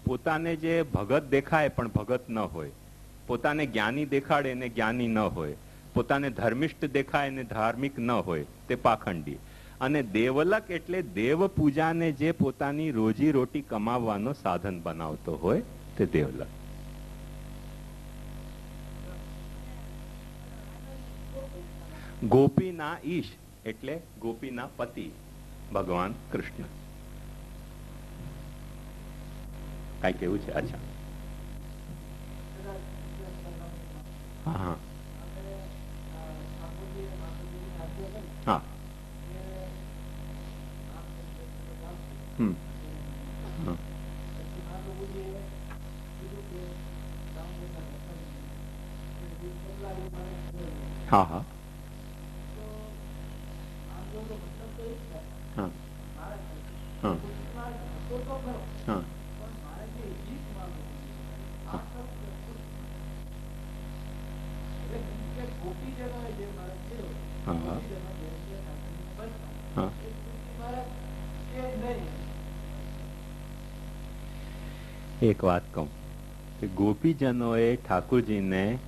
પોતાને જે ભગત દેખાય પણ ભગત ન હોય, પોતાને જ્ઞાની દેખાડે ને જ્ઞાની ન હોય, પોતાને ધર્મિષ્ઠ દેખાય ને ધાર્મિક ન હોય, તે પાખંડી. અને દેવલક એટલે દેવ પૂજાને જે પોતાની રોજી રોટી કમાવવાનો સાધન બનાવતો હોય તે દેવલક. ગોપીના ઈશ એટલે ગોપીના પતિ ભગવાન કૃષ્ણ. કઈ કેવું છે? અચ્છા, હા હા હા, હા હા, એક વાત કહું કે ગોપીજનોએ ઠાકોરજીને,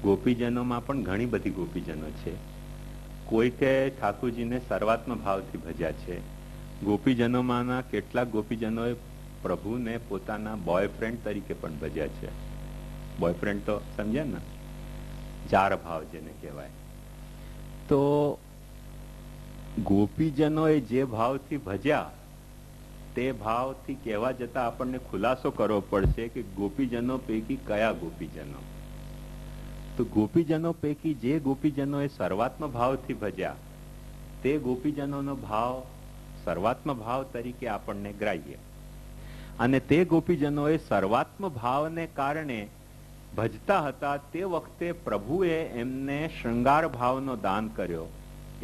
ગોપીજનોમાં પણ ઘણી બધી ગોપીજનો છે. કોઈકે ઠાકોરજીને સર્વાત્મ ભાવથી ભજ્યા છે. ગોપીજનોમાંના કેટલાક ગોપીજનોએ પ્રભુને પોતાના બોયફ્રેન્ડ તરીકે પણ ભજ્યા છે. બોયફ્રેન્ડ તો સમજ્યા ને, જાર ભાવ જેને કહેવાય. તો ગોપીજનોએ જે ભાવથી ભજ્યા તે ભાવથી કહેવા જતા આપણને ખુલાસો કરવો પડશે કે ગોપીજનો પૈકી કયા ગોપીજનો. તો ગોપીજનો પૈકી જે ગોપીજનોએ સર્વાત્મ ભાવથી ભજ્યા તે ગોપીજનોનો ભાવ સર્વાત્મ ભાવ તરીકે આપણને ગ્રાહ્ય. અને તે ગોપીજનોએ સર્વાત્મ ભાવને કારણે ભજતા હતા તે વખતે પ્રભુએ એમને શૃંગાર ભાવનો દાન કર્યો,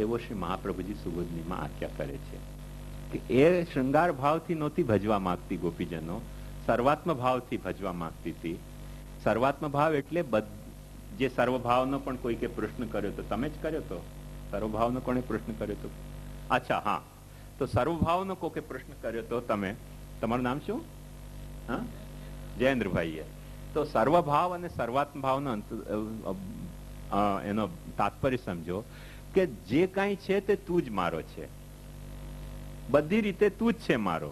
એવો શ્રી મહાપ્રભુજી સુબોધનીમાં આખ્યા કરે છે. કે એ શૃંગાર ભાવથી નહોતી ભજવા માંગતી ગોપીજનો, સર્વાત્મ ભાવથી ભજવા માંગતી હતી. સર્વાત્મ ભાવ એટલે જે સર્વભાવનો પણ કોઈકે પ્રશ્ન કર્યો તો તમે જ કર્યો તો? સર્વભાવનો કોણે પ્રશ્ન કર્યો તો? અચ્છા, હા, તો સર્વભાવનો કોકે પ્રશ્ન કર્યો તો તમે. તમારું નામ શું? હા, જયેન્દ્રભાઈએ. તો સર્વભાવ અને સર્વાત્મ ભાવનો એનો તાત્પર્ય સમજો કે જે કાંઈ છે તે તું જ મારો છે, બધી રીતે તું જ છે મારો,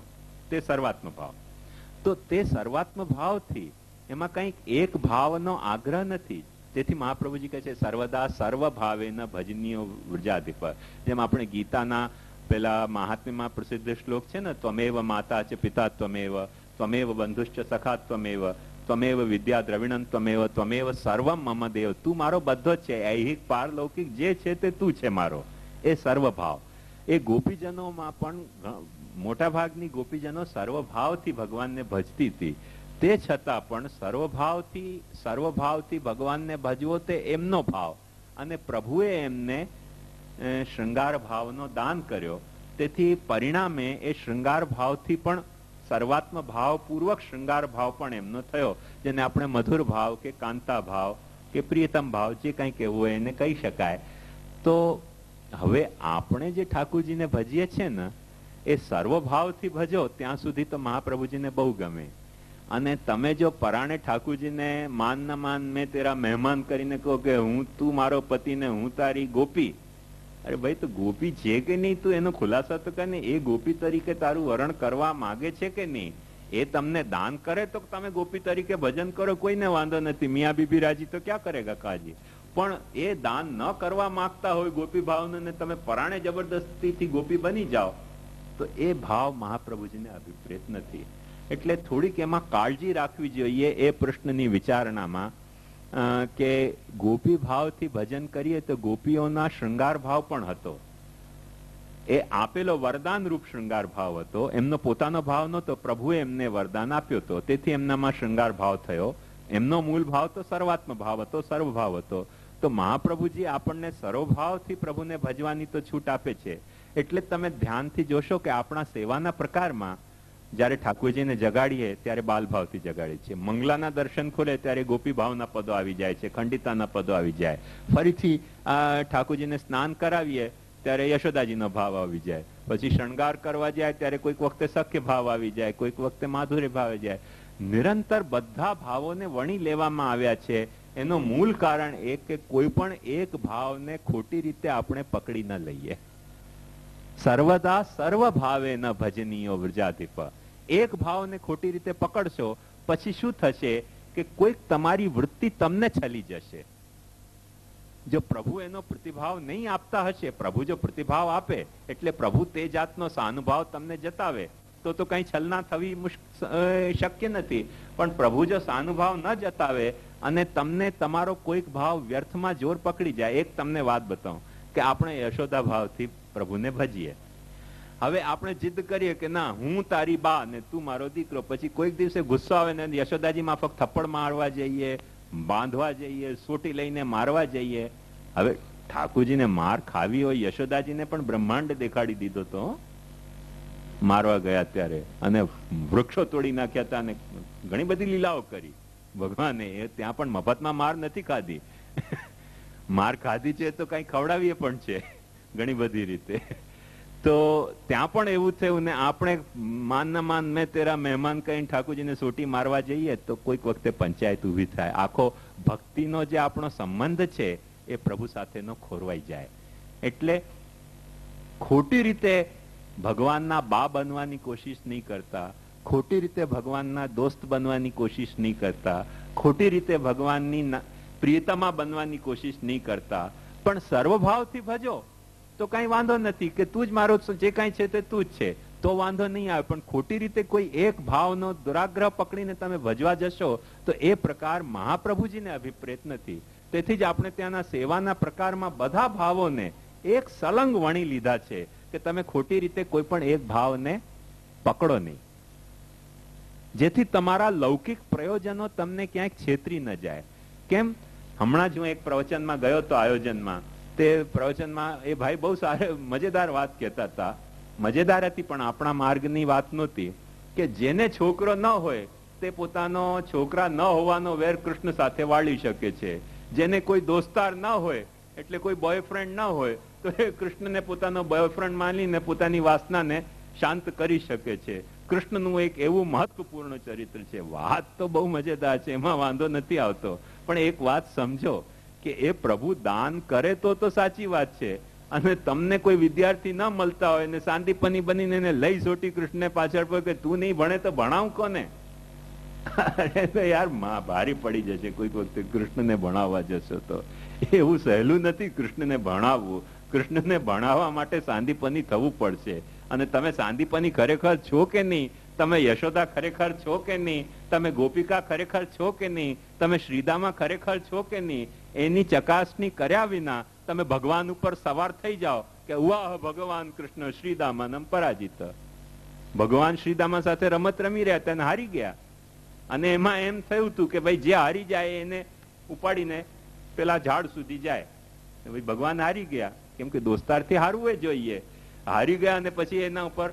તે સર્વાત્મ ભાવ. તો તે સર્વાત્મ ભાવથી એમાં કંઈક એક ભાવનો આગ્રહ નથી. તેથી મહાપ્રભુજી કહે છે સર્વદા સર્વ ભાવેન ભજનીયો વ્રજાધિપ. જેમ આપણે ગીતાના પેલા મહાત્મ્યમાં પ્રસિદ્ધ શ્લોક છે ને, ત્વમેવ માતા છે પિતા ત્વમેવ, ત્વમેવ બંધુશ્ચ સખા ત્વમેવ, ત્વમેવ વિદ્યા દ્રવિણમ ત્વમેવ, ત્વમેવ સર્વમ મમ દેવ. તું મારો બધો જ છે, ઐહિક પારલૌકિક જે છે તે તું છે મારો. એ સર્વભાવ. એ ગોપીજનોમાં પણ મોટા ભાગની ગોપીજનો સર્વભાવથી ભગવાનને ભજતી હતી. તે છતાં પણ સર્વભાવથી ભગવાનને ભજવો તે એમનો ભાવ. અને પ્રભુએ એમને શૃંગાર ભાવનો દાન કર્યો. તેથી પરિણામે એ શૃંગાર ભાવથી પણ સર્વાત્મ ભાવપૂર્વક શૃંગાર ભાવ પણ એમનો થયો, જેને આપણે મધુર ભાવ કે કાંતા ભાવ કે પ્રિયતમ ભાવ જે કંઈ કહેવું હોય એને કહી શકાય. તો હવે આપણે જે ઠાકોરજીને ભજીએ છીએ ને એ સર્વભાવથી ભજો ત્યાં સુધી તો મહાપ્રભુજીને બહુ ગમે. અને તમે જો પરાણે ઠાકોરજીને માન ના માન મેં તેરા મહેમાન કરીને કહો કે હું તું મારો પતિ ને હું તારી ગોપી, અરે ભાઈ તો ગોપી છે કે નહીં, તું એનો ખુલાસો તો કરે. એ ગોપી તરીકે તારું વરણ કરવા માંગે છે કે નહીં? એ તમને દાન કરે તો તમે ગોપી તરીકે ભજન કરો, કોઈને વાંધો નથી. મિયા બીબી રાજી તો ક્યાં કરેગા કાજી. પણ એ દાન ન કરવા માંગતા હોય ગોપી ભાવને તમે પરાણે જબરદસ્તીથી ગોપી બની જાઓ તો એ ભાવ મહાપ્રભુજીને અભિપ્રેત નથી. એટલે થોડીક એમાં કાળજી રાખવી જોઈએ એ પ્રશ્નની વિચારણામાં કે ગોપી ભાવથી ભજન કરીએ તો ગોપીઓના શૃંગાર ભાવ પણ હતો. એ આપેલો વરદાન રૂપ શૃંગાર ભાવ હતો, એમનો પોતાનો ભાવ નહોતો. પ્રભુએ એમને વરદાન આપ્યો હતો, તેથી એમનામાં શૃંગાર ભાવ થયો. એમનો મૂળ ભાવ તો સર્વાત્મ ભાવ હતો, સર્વભાવ હતો. તો મહાપ્રભુજી આપણને સર્વભાવથી પ્રભુને ભજવાની તો છૂટ આપે છે. એટલે તમે ધ્યાનથી જોશો કે આપણા સેવાના પ્રકારમાં જયારે ઠાકોરજીને જગાડીએ ત્યારે બાલભાવથી જગાડીએ છીએ. મંગલાના દર્શન ખોલે ત્યારે ગોપી ભાવના પદો આવી જાય છે, ખંડિતાના પદો આવી જાય. ફરીથી ઠાકોરજીને સ્નાન કરાવીએ ત્યારે યશોદાજીનો ભાવ આવી જાય. પછી શણગાર કરવા જાય ત્યારે કોઈક વખતે સખ્ય ભાવ આવી જાય, કોઈક વખતે માધુર્ય ભાવ જાય. નિરંતર બધા ભાવોને વણી લેવામાં આવ્યા છે. એનો મૂળ કારણ એ કે કોઈ પણ એક ભાવને ખોટી રીતે આપણે પકડી ન લઈએ. સર્વદા સર્વ ભાવે ન ભજનીયો વ્રજાધિપ. એક ભાવને ખોટી રીતે પકડશો પછી શું થશે કે કોઈક તમારી વૃત્તિ તમને છલી જશે. જો પ્રભુ એનો પ્રતિભાવ નહીં આપતા હશે, પ્રભુ જો પ્રતિભાવ આપે એટલે પ્રભુ તે જાતનો સાનુભાવ તમને જતાવે તો કઈ છલના થવી શક્ય નથી. પણ પ્રભુ જો સાનુભાવ ન જતાવે અને તમને તમારો કોઈક ભાવ વ્યર્થમાં જોર પકડી જાય. એક તમને વાત બતાવું કે આપણે યશોદા ભાવથી પ્રભુને ભજીએ. હવે આપણે જીદ કરીએ કે ના હું તારી બા ને તું મારો દીકરો, પછી કોઈક દિવસે ગુસ્સો આવે ને યશોદાજી માફક થપ્પડ મારવા જઈએ, બાંધવા જઈએ, સોટી લઈને મારવા જઈએ. હવે ઠાકોરજીને માર ખાવી હોય, યશોદાજીને પણ બ્રહ્માંડ દેખાડી દીધો તો મારવા ગયા ત્યારે, અને વૃક્ષો તોડી નાખ્યા હતા અને ઘણી બધી લીલાઓ કરી ભગવાને. ત્યાં પણ મફતમાં માર નથી ખાધી. માર ખાધી છે તો કઈ ખવડાવીએ પણ છે ઘણી બધી રીતે. તો ત્યાં પણ એવું થયું ને આપણે માન ના માન મેં તેરા મહેમાન કહીને ઠાકોરજીને સોટી મારવા જઈએ તો કોઈક વખતે પંચાયત ઉભી થાય. આખો ભક્તિનો જે આપણો સંબંધ છે એ પ્રભુ સાથેનો ખોરવાઈ જાય. એટલે ખોટી રીતે ભગવાનના બા બનવાની કોશિશ નહીં કરતા, ખોટી રીતે ભગવાનના દોસ્ત બનવાની કોશિશ નહીં કરતા, ખોટી રીતે ભગવાનની પ્રિયતમા બનવાની કોશિશ નહીં કરતા, પણ સર્વભાવથી ભજો તો કઈ વાંધો નથી કે તું જ મારો જે કઈ છે તે તું જ છે તો વાંધો નહીં આવે. પણ ખોટી રીતે કોઈ એક ભાવનો દુરાગ્રહ પકડીને તમે ભજવા જશો તો એ પ્રકાર મહાપ્રભુજીને અભિપ્રેત નથી. તેથી જ આપણે ત્યાંના સેવાના પ્રકારમાં બધા ભાવોને એક સલંગ વણી લીધા છે કે તમે ખોટી રીતે કોઈ પણ એક ભાવને પકડો નહીં, જેથી તમારા લૌકિક પ્રયોજનો તમને ક્યાંક છેતરી ન જાય. કેમ, હમણાં જ હું એક પ્રવચનમાં ગયો હતો આયોજનમાં. તે પ્રવચનમાં એ ભાઈ બહુ મજેદાર વાત કહેતા હતા. મજેદાર હતી પણ આપણા માર્ગની વાત નહોતી. કે જેને છોકરો ન હોય તે પોતાનો છોકરા ન હોવાનો વેર કૃષ્ણ સાથે વાળી શકે છે. જેને કોઈ દોસ્તાર ન હોય એટલે કોઈ બોયફ્રેન્ડ ન હોય તો એ કૃષ્ણને પોતાનો બોયફ્રેન્ડ માનીને પોતાની વાસનાને શાંત કરી શકે છે. કૃષ્ણનું એક એવું મહત્વપૂર્ણ ચરિત્ર છે. વાત તો બહુ મજેદાર છે, એમાં વાંધો નથી આવતો. પણ એક વાત સમજો કે એ પ્રભુ દાન કરે તો સાચી વાત છે, અને તમને કોઈ વિદ્યાર્થી ન મળતા હોય ને શાંતિપની બનીને એને લઈ સોટી કૃષ્ણને પાછળ પર કે તું નહીં ભણે તો ભણાવ કોને? યાર ભારી પડી જશે કોઈક વખતે કૃષ્ણને ભણાવવા જશો તો. એવું સહેલું નથી કૃષ્ણને ભણાવવું. કૃષ્ણને ભણાવવા માટે સાંદીપની થવું પડશે. અને તમે સાંદીપની ખરેખર છો કે નહીં, તમે યશોદા ખરેખર છો કે નહીં, તમે ગોપિકા ખરેખર છો કે નહીં, તમે શ્રીદામાં ખરેખર છો કે નહીં, એની ચકાસણી કર્યા વિના તમે ભગવાન ઉપર સવાર થઈ જાઓ કે વાહ ભગવાન કૃષ્ણ શ્રીદામાનમ પરાજિત. ભગવાન શ્રીદામા સાથે રમત રમી રહ્યા હતા અને હારી ગયા. અને એમાં એમ થયું હતું કે ભાઈ જે હારી જાય એને ઉપાડીને પેલા ઝાડ સુધી જાય. ભાઈ ભગવાન હારી ગયા, કેમ કે દોસ્તારથી હારવું જોઈએ. હારી ગયા અને પછી એના ઉપર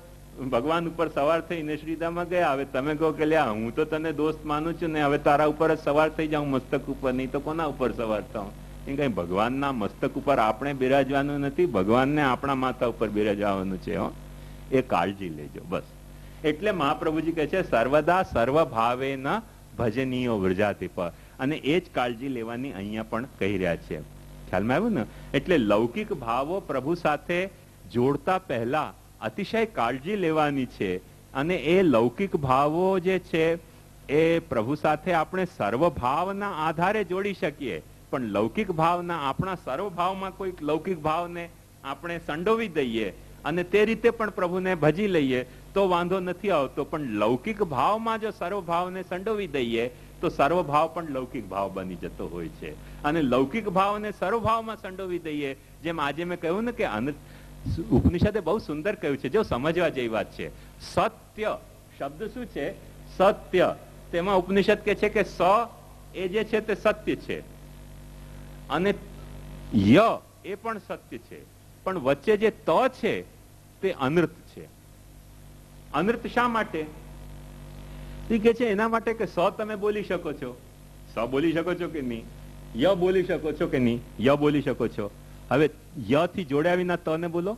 ભગવાન ઉપર સવાર થઈને શ્રીદામાં ગયા. હવે તમે કહો કે લ્યા હું તો તને દોસ્ત માનું છું ને હવે તારા ઉપર જ સવાર થઈ જાઉં મસ્તક ઉપર, નહીં તો કોના ઉપર સવાર થાઉં? એ કઈ ભગવાનના મસ્તક ઉપર આપણે બિરાજવાનું નથી, ભગવાનને આપણા માથા ઉપર બિરાજવાનું છે. એ કાળજી લેજો બસ. એટલે મહાપ્રભુજી કહે છે સર્વદા સર્વ ભાવે ન ભજનીયો વ્રજાધિપ. અને એ જ કાળજી લેવાની અહીંયા પણ કહી રહ્યા છે. ખ્યાલમાં આવ્યું ને? એટલે લૌકિક ભાવો પ્રભુ સાથે જોડતા પહેલા અતિશય કાળજી લેવાની છે. અને એ લૌકિક ભાવો જે છે એ પ્રભુ સાથે આપણે સર્વભાવના આધારે જોડી શકીએ, પણ લૌકિક ભાવના આપણા સર્વભાવમાં કોઈક લૌકિક ભાવને આપણે સંડોવી દઈએ અને તે રીતે પણ પ્રભુને ભજી લઈએ તો વાંધો નથી આવતો. પણ લૌકિક ભાવમાં જો સર્વભાવને સંડોવી દઈએ તો સર્વભાવ પણ લૌકિક ભાવ બની જતો હોય છે. અને લૌકિક ભાવને સર્વભાવમાં સંડોવી દઈએ, જેમ આજે મેં કહ્યું ને કે ઉપનિષદે બહુ સુંદર કહ્યું છે, જો સમજવા જેવી વાત છે. સત્ય શબ્દ શું છે? સત્ય. તેમાં ઉપનિષદ કે છે કે સ એ જે છે તે સત્ય છે અને ય એ પણ સત્ય છે, પણ વચ્ચે જે ત છે તે અનર્થ છે. અનર્થ શા માટે? એ કે છે એના માટે કે સ તમે બોલી શકો છો, સ બોલી શકો છો કે નહીં, ય બોલી શકો છો કે નહીં, ય બોલી શકો છો. હવે ય થી જોડ્યા વિના ત ને બોલો,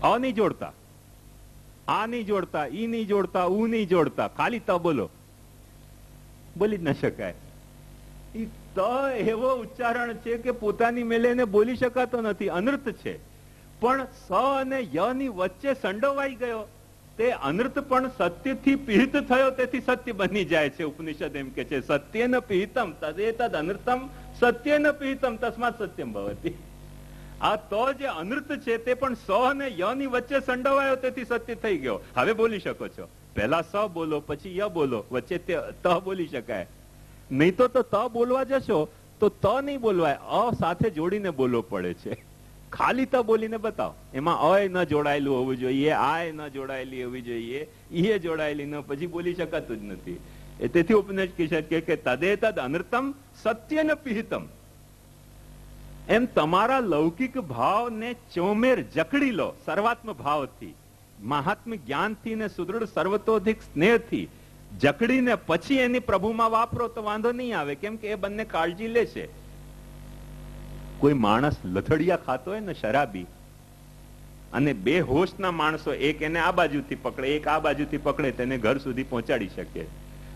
અ નહીં જોડતા, આ નહીં જોડતા, ઈ નહીં જોડતા, ઉ નહીં જોડતા, ખાલી ત બોલો, બોલી જ ન શકાય. ઈ ત એવો ઉચ્ચારણ છે કે પોતાની મેલે એને બોલી શકાતો નથી, અનર્થ છે. પણ સ અને ય ની વચ્ચે સંડોવાઈ ગયો, તે અનર્થ પણ સત્યથી પીહિત થયો, તેથી સત્ય બની જાય છે. ઉપનિષદ એમ કે છે સત્યેન પીહિતમ તદેતદ અનર્થમ સત્યેન પીહિતમ તસ્માત સત્યમ ભવતિ. આ તો જે અનર્થ છે તે પણ સ અને ય ની વચ્ચે સંડોવાયો, તેથી સત્ય થઈ ગયો. હવે બોલી શકો છો. પહેલા સ બોલો, પછી ય બોલો, વચ્ચે ત બોલી શકાય. નહીં તો ત બોલવા જશો તો ત નહીં બોલવાય, અ સાથે જોડીને બોલવો પડે છે. ખાલી ત બોલીને બતાવો, એમાં અ ન જોડાયેલું હોવું જોઈએ, આ ન જોડાયેલી હોવી જોઈએ, ઈ જોડાયેલી ન, પછી બોલી શકાતું જ નથી. તેથી ઉપનિષદ કે તદેતદ અનર્થમ સત્યેન પીહિતમ. એમ તમારા લૌકિક ભાવને ચોમેર જકડી લો સર્વાત્મ ભાવથી, મહાત્મ જ્ઞાનથી ને સુદૃઢ સર્વતોધિક સ્નેહથી જકડીને પછી એની પ્રભુમાં વાપરો તો વાંધો નહીં આવે, કેમ કે એ બંને કાળજી લેશે. કોઈ માણસ લથડિયા ખાતો હોય ને, શરાબી, અને બે હોશના માણસો, એક એને આ બાજુથી પકડે, એક આ બાજુથી પકડે, તેને ઘર સુધી પહોંચાડી શકે.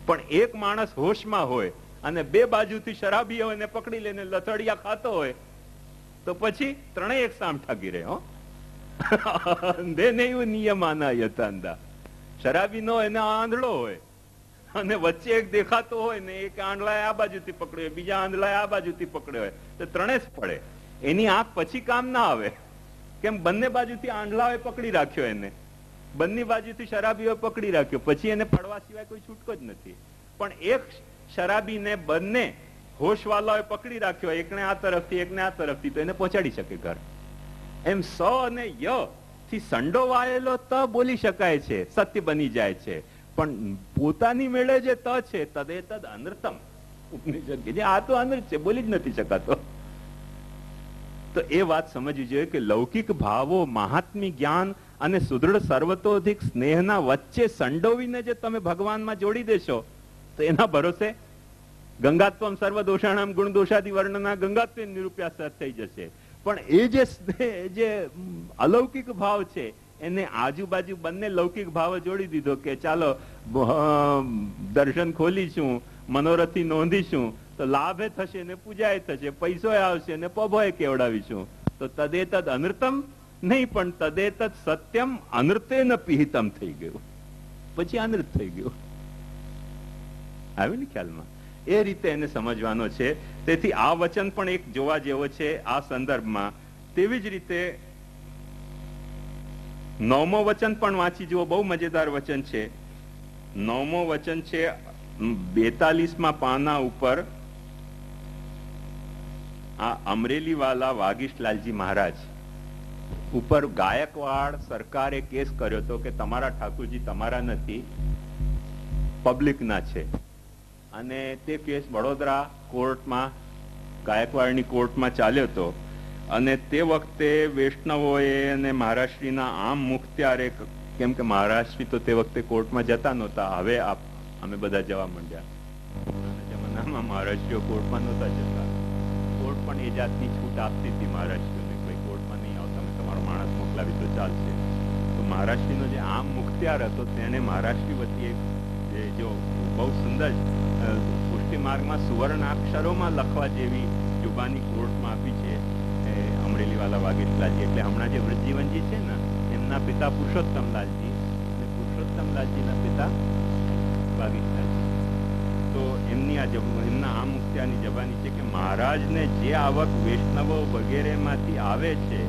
પણ એક માણસ હોશમાં હોય અને બે બાજુથી શરાબી હોય ને પકડી લઈને લથડિયા ખાતો હોય તો પછી ત્રણેય એક સામ ઠાકી રહે. નિયમાના યથાંદા. શરાબી નો એને આંધળો હોય અને વચ્ચે એક દેખાતો હોય ને, એક આંધળાએ આ બાજુથી પકડ્યો, બીજા આંધળાએ આ બાજુથી પકડ્યો હોય તો ત્રણે જ પડે. એની આંખ પછી કામ ના આવે, કેમ બંને બાજુથી આંધળાએ પકડી રાખ્યો, એને બંને બાજુથી શરાબીઓ પકડી રાખ્યો, પછી એને પડવા સિવાય કોઈ છૂટકો જ નથી. પણ એક શરાબીને બંને હોશવાલાઓએ પકડી રાખ્યો, એકને આ તરફથી એકને આ તરફથી, તો એને પહોંચાડી શકે ઘર. એમ સ અને ય થી સંડોવાયેલો ત બોલી શકાય છે, સત્ય બની જાય છે. પણ પોતાની મેળે જે ત છે તદેતદ અનર્થમ, ઉપનિષદ કે આ તો અનર્થ છે, બોલી જ નથી શકાતો. તો એ વાત સમજવી જોઈએ કે લૌકિક ભાવો મહાત્મી જ્ઞાન અને સુદૃઢ સર્વતોધિક સ્નેહના વચ્ચે સંડોવીને જે તમે ભગવાનમાં જોડી દેશો તો એના ભરોસે ગંગાત્વમ સર્વ દોષાણામ ગુણ દોષાદિ વર્ણના ગંગાત્વ નિરૂપ્યા થઈ જશે. પણ એ જે અલૌકિક ભાવ છે એને આજુબાજુ બંને લૌકિક ભાવ જોડી દીધો કે ચાલો દર્શન ખોલીશું, મનોરથી નોંધીશું તો લાભે થશે ને પૂજાએ થશે, પૈસો આવશે ને પભોએ કેવડાવીશું. તો તદેતદ અનર્થમ નહીં, પણ તદેતદ સત્યમ અનર્તેન પીહિતમ થઈ ગયું, પછી અનર્થ થઈ ગયું. આવ્યું ને ખ્યાલમાં? એ રીતે એને સમજવાનો છે. તેથી આ વચન પણ એક જોવા જેવો છે આ સંદર્ભમાં. તેવી જ રીતે 9મો વચન પણ વાંચી જુઓ, બહુ મજેદાર વચન છે. 9મો વચન છે 42મા પાના ઉપર. આ અમરેલી વાલા વાગીશલાલજી મહારાજ ઉપર ગાયકવાડ સરકારે કેસ કર્યો હતો કે તમારા ઠાકોરજી તમારા નથી, પબ્લિકના છે. અને તે કેસ વડોદરા કોર્ટમાં, ગાયકવાડની કોર્ટમાં ચાલ્યો હતો. અને તે વખતે વૈષ્ણવોએ અને મહારાષ્ટ્રીના આમ મુખત્યારે, કેમ કે મહારાષ્ટ્રી તો તે વખતે કોર્ટમાં જતા નહોતા, હવે અમે બધા જવા માંડ્યા. જમાનામાં મહારાષ્ટ્રીઓ કોર્ટમાં નહોતા જતા. કોર્ટ પણ એ જાતની છૂટ આપતી હતી મહારાષ્ટ્રીઓને, કોઈ કોર્ટમાં નહીં આવો, તમે તમારો માણસ મોકલાવી તો ચાલશે. તો મહારાષ્ટ્રીનો જે આમ મુખત્યાર હતો તેને મહારાષ્ટ્રી વતી એક જો બહુ સુંદર પુષ્ટિ માર્ગમાં સુવર્ણાક્ષરોમાં લખવા જેવી જુબાની કોર્ટમાં આપી છે અમરેલી વાલા વાગીશલાલજી. એટલે હમણાં જે વૃદ્ધજીવનજી છે ને, એમના પિતા પુરુષોત્તમલાલજી અને પુરુષોત્તમલાલજીના પિતા વાગીશલાલજી. તો એમના આ મુખ્યાની જબાની છે કે મહારાજને જે આવક વૈષ્ણવો વગેરેમાંથી આવે છે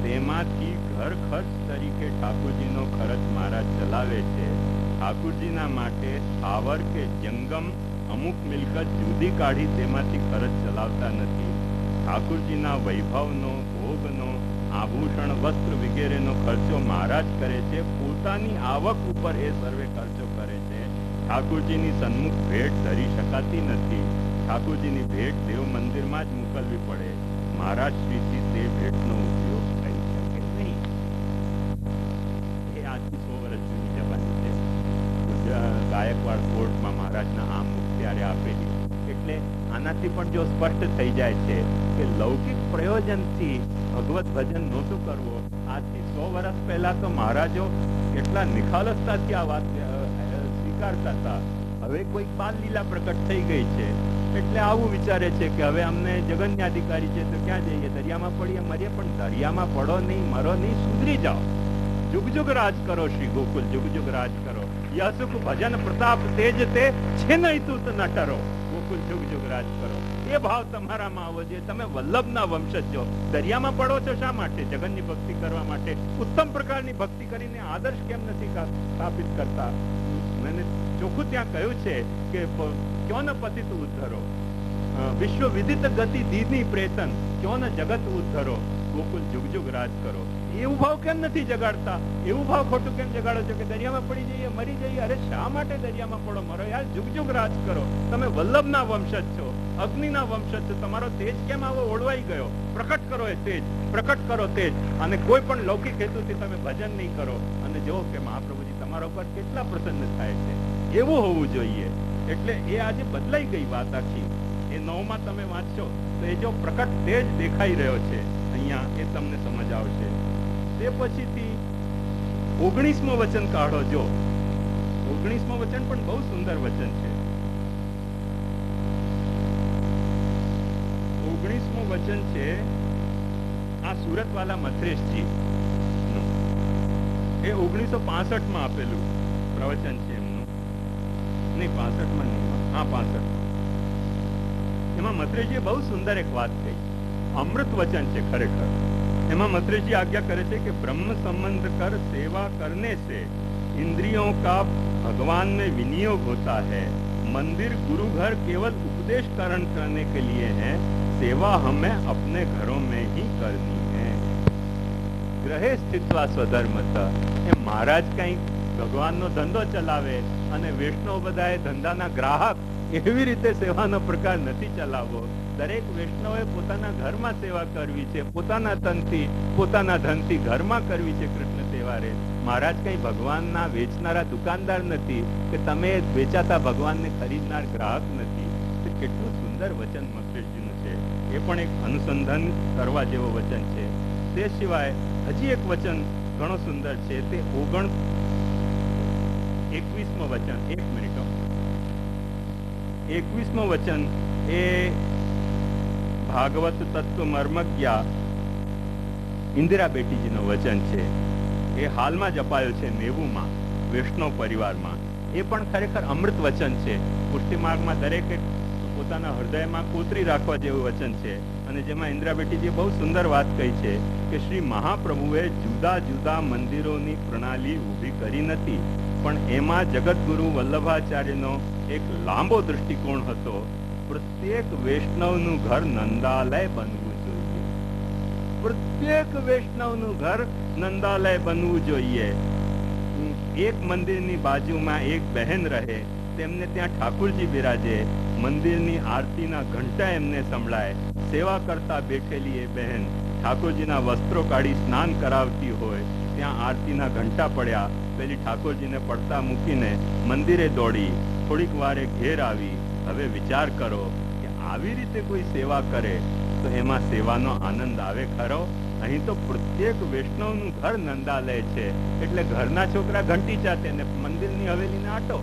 તેમાંથી ઘર ખર્ચ તરીકે ઠાકોરજીનો ખર્ચ મહારાજ ચલાવે છે. ઠાકોરજીના માટે સ્થાવર કે જંગમ અમુક મિલકત જુદી કાઢી તેમાંથી ખર્ચ ચલાવતા નથી. ઠાકોરજીના વૈભવનો, ભોગનો, આભૂષણ, વસ્ત્ર વગેરેનો ખર્ચો મહારાજ કરે છે. પોતાની આવક ઉપર એ સર્વે ખર્ચો કરે છે. ઠાકોરજીની સન્મુખ ભેટ ધરી શકાતી નથી. ઠાકોરજીની ભેટ દેવ મંદિરમાં જ મોકલવી પડે. મહારાજ શ્રીથી તે ભેટનો ઉપયોગ થઈ શકે નહીં. એ આજથી 100 વર્ષ જૂની જવાની છે. ગાયકવાડ કોર્ટમાં મહારાજના આમ મુખત્યારે આપેલી. એટલે આનાથી પણ જો સ્પષ્ટ થઈ જાય છે કે લૌકિક પ્રયોજનથી ભગવત ભજન નહોતું કરવો, આજથી 100 વર્ષ પહેલા તો મહારાજો કેટલા નિખાલસતાથી આ વાત સ્વીકારતા હતા. હવે કોઈક બાલ લીલા પ્રકટ થઈ ગઈ છે એટલે આવું વિચારે છે કે હવે અમને જગન્યાધિકારી છે તો ક્યાં જઈએ, દરિયામાં પડીએ મરીએ, પણ દરિયામાં પડો નહીં, મરો નહીં, સુધરી જાઓ. જુગ જુગ રાજ કરો શ્રી ગોકુલ, જુગ જુગ રાજ કરો. યસુખ ભજન પ્રતાપ તેજ તે છે નહીં તું ન ટરો. ગોકુલ જુગ જુગ રાજ કરો, એ ભાવ તમારામાં આવવો જોઈએ. તમે વલ્લભના વંશજ છો. દરિયામાં પડો છો શા માટે? જગનની ભક્તિ કરવા માટે. ઉત્તમ પ્રકારની ભક્તિ કરીને આદર્શ કેમ નથી સ્થાપિત કરતા? મેં ચોખ્ખું ત્યાં કહ્યું છે કે ક્યો ન પતિત ઉદ્ધરો, વિશ્વ વિદિત ગતિ દીની પ્રેતન, ક્યો ન જગત ઉદ્ધરો, ગોકુલ જુગ જુગ રાજ કરો. એવું ભાવ કેમ નથી જગાડતા? એવું ભાવ ખોટું કેમ જગાડો છો કે દરિયામાં પડી જઈએ, મરી જઈએ? અરે શા માટે દરિયામાં પડો, મરો યાર, જુગ જુગ રાજ કરો. તમે વલ્લભના વંશજ છો, અગ્નિના વંશજ છો. તમારો તેજ કેમ આવો ઓળવાઈ ગયો? પ્રકટ કરો એ તેજ, પ્રકટ કરો તેજ. અને કોઈ પણ લૌકિક હેતુથી તમે ભજન નહીં કરો. અને જો કે મહાપ્રભુજી તમારા ઉપર કેટલા પ્રસન્ન થાય છે. એવું હોવું જોઈએ. એટલે એ આજે બદલાઈ ગઈ વાત આખી. એ 9માં તમે વાંચશો તો એ જો પ્રકટ તેજ દેખાઈ રહ્યો છે અહીંયા, એ તમને સમજ આવશે. તે પછીથી 19મું વચન કાઢો. જો 19મું વચન પણ બહુ સુંદર વચન છે. 19મું વચન છે આ સુરતવાલા મથરેશજી, એ 1965માં આપેલું પ્રવચન છે એમનું. નહીં 65માં નહીં, હા 65માં. એમાં મથરેશજીએ બહુ સુંદર એક વાત કહી. અમૃત વચન છે ખરેખર. એમાં મથરેશજી આજ્ञा કરે છે कि ब्रह्म संबंध कर सेवा करने से इंद्रियों का भगवान में विनियोग होता है. मंदिर गुरु घर केवल उपदेश करण करने के लिए है. सेवा हमें अपने घरों में ही करनी है. ग्रहे स्थित्वा स्वधर्मत. એ મહારાજ કઈ ભગવાનનો ધંધો ચલાવે અને વૈષ્ણવ બધાએ ધંધાના ગ્રાહક, એવી રીતે સેવાનો પ્રકાર નથી ચલાવવો. દરેક વૈષ્ણવે પોતાના ઘરમાં સેવા કરવી છે, પોતાના તનથી, પોતાના ધનથી ઘરમાં કરવી છે કૃષ્ણ તહેવારે. મહારાજ કઈ ભગવાનના વેચનારા દુકાનદાર નથી કે તમે વેચાતા ભગવાનને ખરીદનાર ગ્રાહક નથી. કેટલું સુંદર વચન મથરેશજીનું છે. એ પણ એક અનુસંધાન કરવા જેવો વચન છે. તે સિવાય હજી એક વચન ઘણો સુંદર છે. તે 21મું વચન, 1 મિનિટ, 21મું વચન એ ભાગવત તત્વ મર્મજ્ઞા ઇન્દિરા બેટીજીનું વચન છે. એ હાલમાં જ અપાયો છે 90માં વૈષ્ણવ પરિવારમાં. એ પણ ખરેખર અમૃત વચન છે. પુષ્ટિ માર્ગમાં દરેકે પોતાના હૃદયમાં કોતરી રાખવા જેવું વચન છે. અને જેમાં ઇન્દિરા બેટીજીએ બહુ સુંદર વાત કહી છે કે શ્રી મહાપ્રભુએ જુદા જુદા મંદિરોની પ્રણાલી ઊભી કરી નથી, પણ એમાં જગતગુરુ વલ્લભાચાર્યનો એક લાંબો દૃષ્ટિકોણ હતો. પ્રત્યેક વૈષ્ણવનું ઘર નંદાલય બનવું જોઈએ. પ્રત્યેક વૈષ્ણવનું ઘર નંદાલય બનવું જોઈએ. એક મંદિરની બાજુમાં એક બહેન રહે, તેમને ત્યાં ઠાકુરજી બિરાજે, મંદિરની આરતીના ઘંટા એમને સંભળાય, સેવા કરતા બેઠેલી એ બહેન ઠાકોરજીના વસ્ત્રો કાઢી સ્નાન કરાવતી હોય, ત્યાં આરતીના ઘંટા પડ્યા, પેલી ઠાકોરજીને પડતા મૂકીને મંદિરે દોડી, થોડીક વારે ઘેર આવી. હવે વિચાર કરો કે આવી રીતે કોઈ સેવા કરે તો એમાં સેવાનો આનંદ આવે ખરો? અહીં તો પ્રત્યેક વૈષ્ણવનું ઘર નંદાલય છે. એટલે ઘરના છોકરા ઘંટી ચાટે ને મંદિરની હવેલીને આટો.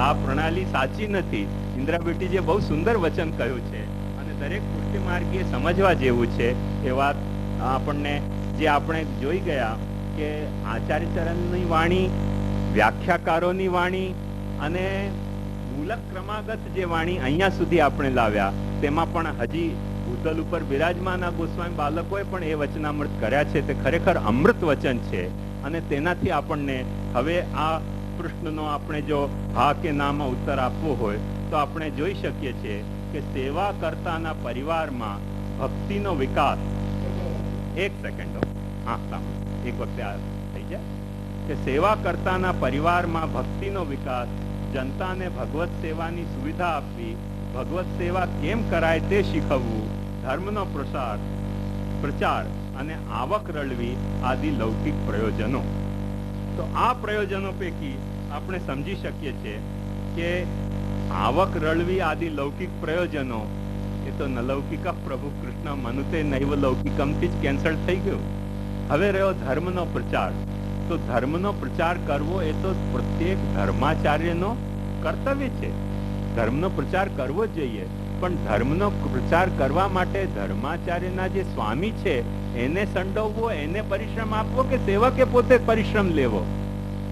આ પ્રણાલી સાચી નથી. ઇન્દિરા બેટીજીએ બહુ સુંદર વચન કહ્યું છે અને દરેક પુષ્ટિ માર્ગીએ સમજવા જેવું છે. એ વાત આપણને જે આપણે જોઈ ગયા કે આચાર્ય ચરણની વાણી, વ્યાખ્યાકારોની વાણી અને મૂલક ક્રમાગત જે વાણી અહીંયા સુધી આપણે લાવ્યા, તેમાં પણ હજી ભૂતલ ઉપર બિરાજમાન ગોસ્વામી બાલકોએ પણ એ વચનામૃત કર્યા છે. તે ખરેખર અમૃત વચન છે. અને તેનાથી આપણને હવે આ પ્રશ્નનો આપણે જો હા કે નામાં ઉત્તર આપવો હોય તો આપણે જોઈ શકીએ છીએ કે સેવા કરતાના પરિવારમાં ભક્તિનો વિકાસ. એક સેકન્ડ, હા, એક વખતે આ થઈ જાય કે સેવા કરતાના પરિવારમાં ભક્તિનો વિકાસ, જનતાને ભગવત સેવાની સુવિધા આપવી, ભગવત સેવા કેમ કરાય તે શીખવવું, ધર્મનો પ્રચાર અને આવક રળવી આદિ લૌકિક પ્રયોજનો. તો આ પ્રયોજનો પૈકી આપણે સમજી શકીએ છીએ કે આવક રળવી આદિ લૌકિક પ્રયોજનો એ તો નલૌકિક પ્રભુ કૃષ્ણ મનુતે નૈવ લૌકિકમ થી જ કેન્સલ થઈ ગયું. હવે રહ્યો ધર્મનો પ્રચાર. તો ધર્મનો પ્રચાર કરવો એ તો પ્રત્યેક ધર્માચાર્યનો કર્તવ્ય છે. ધર્મનો પ્રચાર કરવો જ જોઈએ, પણ ધર્મનો પ્રચાર કરવા માટે ધર્માચાર્યના જે સ્વામી છે એને સંડોવવો, એને પરિશ્રમ આપવો કે સેવકે પોતે પરિશ્રમ લેવો?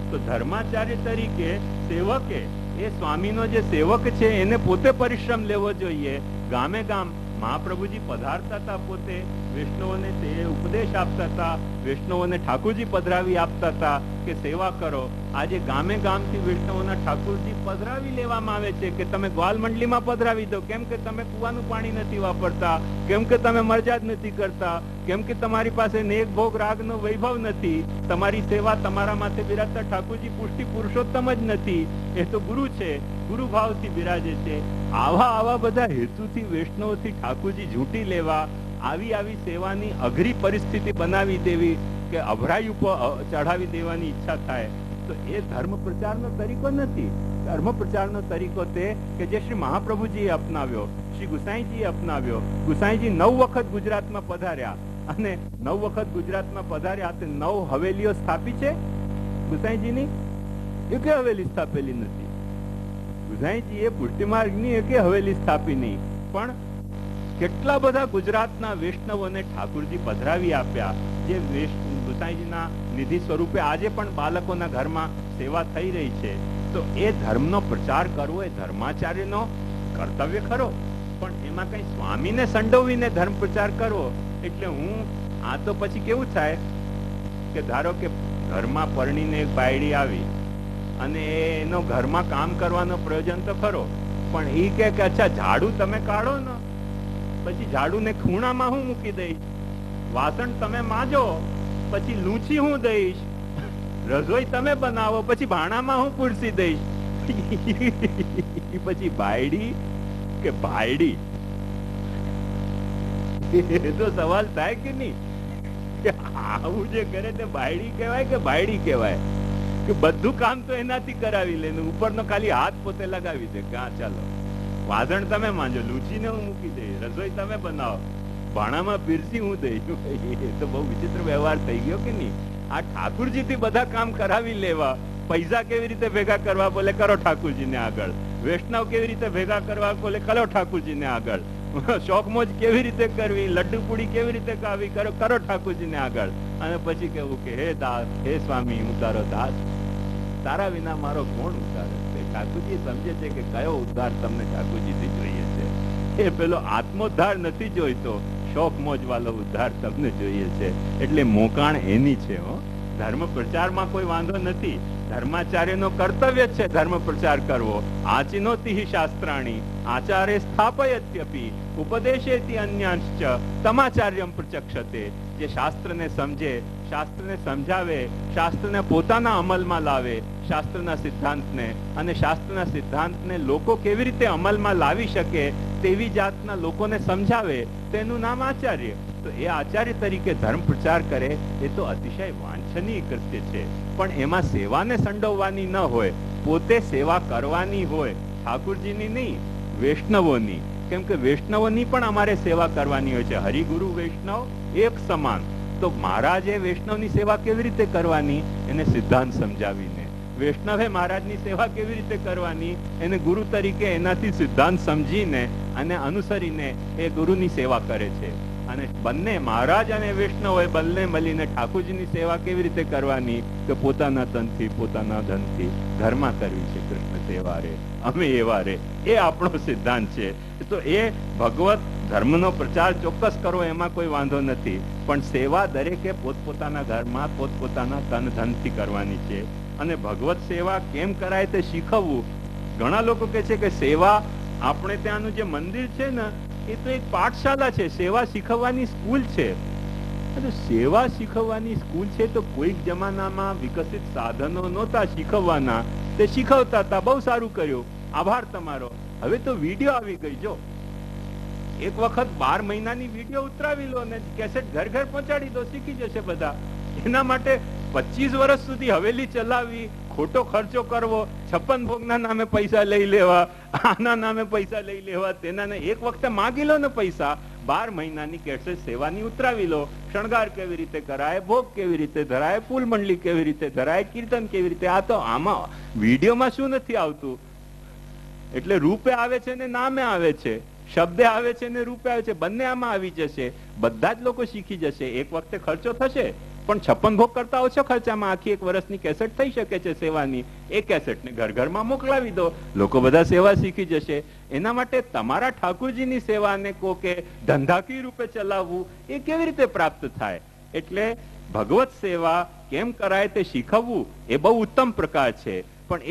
તો ધર્માચાર્ય તરીકે સેવકે, એ સ્વામીનો જે સેવક છે એને પોતે પરિશ્રમ લેવો જોઈએ. ગામે ગામ મહાપ્રભુજી પધારતા હતા, પોતે વૈષ્ણવોને તે ઉપદેશ આપતા હતા, વૈષ્ણવોને ઠાકોરજી પધરાવી આપતા હતા કે સેવા કરો. આજે ગામે ગામથી વૈષ્ણવોના ઠાકોરજી પધરાવી લેવામાં આવે છે કે તમે ગ્વાલ મંડલીમાં પધરાવી દો, કેમ કે તમે કુવાનું પાણી નથી વાપરતા, કેમ કે તમે મરજાદ નથી કરતા, કેમ કે તમારી પાસે નેક ભોગ રાગનો વૈભવ નથી, તમારી સેવા તમારા માથે બિરાજતા ઠાકોરજી પુષ્ટિ પુરુષોત્તમ જ નથી, એ તો ગુરુ છે, ગુરુ ભાવથી બિરાજે છે. આવા બધા હેતુથી વૈષ્ણવથી ઠાકોરજી ઝૂંટી લેવા, આવી સેવાની અઘરી પરિસ્થિતિ બનાવી દેવી કે અભરાઈ ઉપર ચઢાવી દેવાની ઈચ્છા થાય, તો એ ધર્મ પ્રચારનો તરીકો નથી. ધર્મ પ્રચારનો તરીકો તે કે જે શ્રી મહાપ્રભુજીએ અપનાવ્યો, શ્રી ગુસાઈજીએ અપનાવ્યો. ગુસાઈજી 9 વખત ગુજરાતમાં પધાર્યા, અને 9 વખત ગુજરાતમાં પધાર્યા તે 9 હવેલીઓ સ્થાપી છે ગુસાઈજીની? એકે હવેલી સ્થાપેલી નથી. ગુસાઈજીએ પુષ્ટિ માર્ગની એકે હવેલી સ્થાપી નહીં, પણ કેટલા બધા ગુજરાતના વૈષ્ણવોને ઠાકોરજી પધરાવી આપ્યા, જે ગુસાઈજીના નિધિ સ્વરૂપે આજે પણ બાળકોના ઘરમાં સેવા થઈ રહી છે. તો એ ધર્મનો પ્રચાર કરવો એ ધર્માચાર્યનો કર્તવ્ય ખરો, પણ એમાં કઈ સ્વામીને સંડોવીને ધર્મ પ્રચાર કરવો એટલે આ તો પછી કેવું થાય કે ધારો કે ઘરમાં પરણીને એક બાયડી આવી અને એનો ઘરમાં કામ કરવાનો પ્રયોજન તો ખરો, પણ એ કે અચ્છા ઝાડુ તમે કાઢો ને, પછી ઝાડુ ને ખૂણામાં હું મૂકી દઈશ, વાસણ તમે માજો પછી લૂંછી હું દઈશ, રસોઈ તમે બનાવો પછી ભાણામાં હું પૂરસી દઈશ. પછી બાયડી કે ભાયડી? એ તો સવાલ થાય કે નહીં? આવું જે કરે તે બાયડી કહેવાય કે ભાયડી કહેવાય? કે બધું કામ તો એનાથી કરાવી લે, ઉપરનો ખાલી હાથ પોતે લગાવી દે કે હા ચાલો વાસણ તમે માંજો, લૂંચીને હું મૂકી દઈશ, રસોઈ તમે બનાવો, ભાણામાં પીરસી હું દઈશ. એ તો બહુ વિચિત્ર વ્યવહાર થઈ ગયો કે નહીં? આ ઠાકુરજી થી બધા કામ કરાવી લેવા, પૈસા કેવી રીતે ભેગા કરવા બોલે કરો ઠાકુરજીને આગળ, વૈષ્ણવ કેવી રીતે ભેગા કરવા બોલે કરો ઠાકુરજીને આગળ, શોખ મોજ કેવી રીતે કરવી, લડ્ડુ પૂડી કેવી રીતે ખાવી કરો ઠાકુરજીને આગળ, અને પછી કેવું કે હે દાસ, હે સ્વામી, હું તારો દાસ, તારા વિના મારો કોણ ઉદ્ધાર? ઠાકુરજી સમજે છે કે કયો ઉદ્ધાર તમને ઠાકુરજીથી જોઈએ છે. એ પેલો આત્મોદ્ધાર નથી જોઈતો, શોખ મોજ વાળો ઉદ્ધાર તમને જોઈએ છે. એટલે મોકાણ એની છે. ધર્મ પ્રચારમાં કોઈ વાંધો નથી, ધર્માચાર્યનો કર્તવ્ય છે ધર્મ પ્રચાર કરવો. આચિનોતિ શાસ્ત્રાણી આચાર્ય સ્થાપયત્યપી ઉપદેશેતિ અન્યાંશ્ચ તમાચાર્યમ પ્રચક્ષતે. જે શાસ્ત્રને સમજે, શાસ્ત્રને સમજાવે, શાસ્ત્રને પોતાના અમલમાં લાવે, શાસ્ત્રના સિદ્ધાંતને, અને શાસ્ત્રના સિદ્ધાંતને લોકો કેવી રીતે અમલમાં લાવી શકે તેવી જાતના લોકોને સમજાવે, તેનું નામ આચાર્ય. તો એ આચાર્ય તરીકે ધર્મ પ્રચાર કરે એ તો અતિશય વાંછનીય કૃત્ય છે, પણ એમાં સેવાને સંડોવવાની ન હોય, પોતે સેવા કરવાની હોય, ઠાકુરજીની નહીં, વૈષ્ણવોની. કેમ કે વૈષ્ણવોની પણ અમારે સેવા કરવાની હોય છે. હરિગુરુ વૈષ્ણવ એક સમાન. તો મહારાજે વૈષ્ણવની સેવા કેવી રીતે કરવાની એને સિદ્ધાંત સમજાવીને, વૈષ્ણવે મહારાજની સેવા કેવી રીતે કરવાની એને ગુરુ તરીકે એનાથી સિદ્ધાંત સમજીને અને અનુસરીને એ ગુરુની સેવા કરે છે. અને બંને મહારાજ અને વૈષ્ણવ બંને મળીને ઠાકોરજીની સેવા કેવી રીતે કરવાની કે પોતાના તનથી, પોતાના ધનથી ઘરમાં કરવી છે. કૃષ્ણ સેવા રે, અમે એવા રે, એ આપણો સિદ્ધાંત છે. તો એ ભગવત ધર્મનો પ્રચાર ચોક્કસ કરો, એમાં કોઈ વાંધો નથી, પણ સેવા દરેકે પોતપોતાના ઘરમાં પોતપોતાના તન ધનથી કરવાની છે. અને ભગવત સેવા કેમ કરાય તે શીખવવું. ઘણા લોકો કહે છે કે સેવા, આપણે ત્યાંનું જે મંદિર છે ને એ તો એક પાઠશાળા છે, સેવા શીખવવાની સ્કૂલ છે. સેવા શીખવવાની સ્કૂલ છે તો કોઈક જમાનામાં વિકસિત સાધનો નહોતા શીખવવાના, તે શીખવતા હતા, બહુ સારું કર્યું, આભાર તમારો. હવે તો વિડીયો આવી ગઈ, જો એક વખત 12 મહિનાની વિડીયો ઉતરાવી લો અને કેસેટ ઘર ઘર પહોંચાડી દો, શીખી જશે બધા. એના માટે 25 વર્ષ સુધી હવેલી ચલાવવી, ખોટો ખર્ચો કરવો, 56 ભોગના નામે પૈસા લઈ લેવા, આના નામે પૈસા લઈ લેવા, તેના એક વખતે માગી લો ને પૈસા, 12 મહિનાની કેસેટ સેવાની ઉતરાવી લો, શણગાર કેવી રીતે કરાય, ભોગ કેવી રીતે ધરાય, ફૂલ મંડલી કેવી રીતે ધરાય, કીર્તન કેવી રીતે, આ તો આમાં વિડીયોમાં શું નથી આવતું. એટલે રૂપે આવે છે ને નામે આવે છે, શબ્દે આવે છે ને રૂપે આવે છે, બંને આમાં આવી જશે, બધા જ લોકો શીખી જશે. એક વખતે ખર્ચો થશે પણ 56 ભોગ કરતા ઓછો ખર્ચામાં આખી 1 વર્ષની કેસેટ થઈ શકે છે સેવાની. એ કેસેટને ઘર ઘરમાં મોકલાવી દો, લોકો બધા સેવા શીખી જશે. એના માટે તમારા ઠાકોરજીની સેવાને કો કે ધંધાકીય રૂપે ચલાવવું એ કેવી રીતે પ્રાપ્ત થાય? એટલે ભગવત સેવા કેમ કરાય તે શીખવવું એ બહુ ઉત્તમ પ્રકાર છે. પણ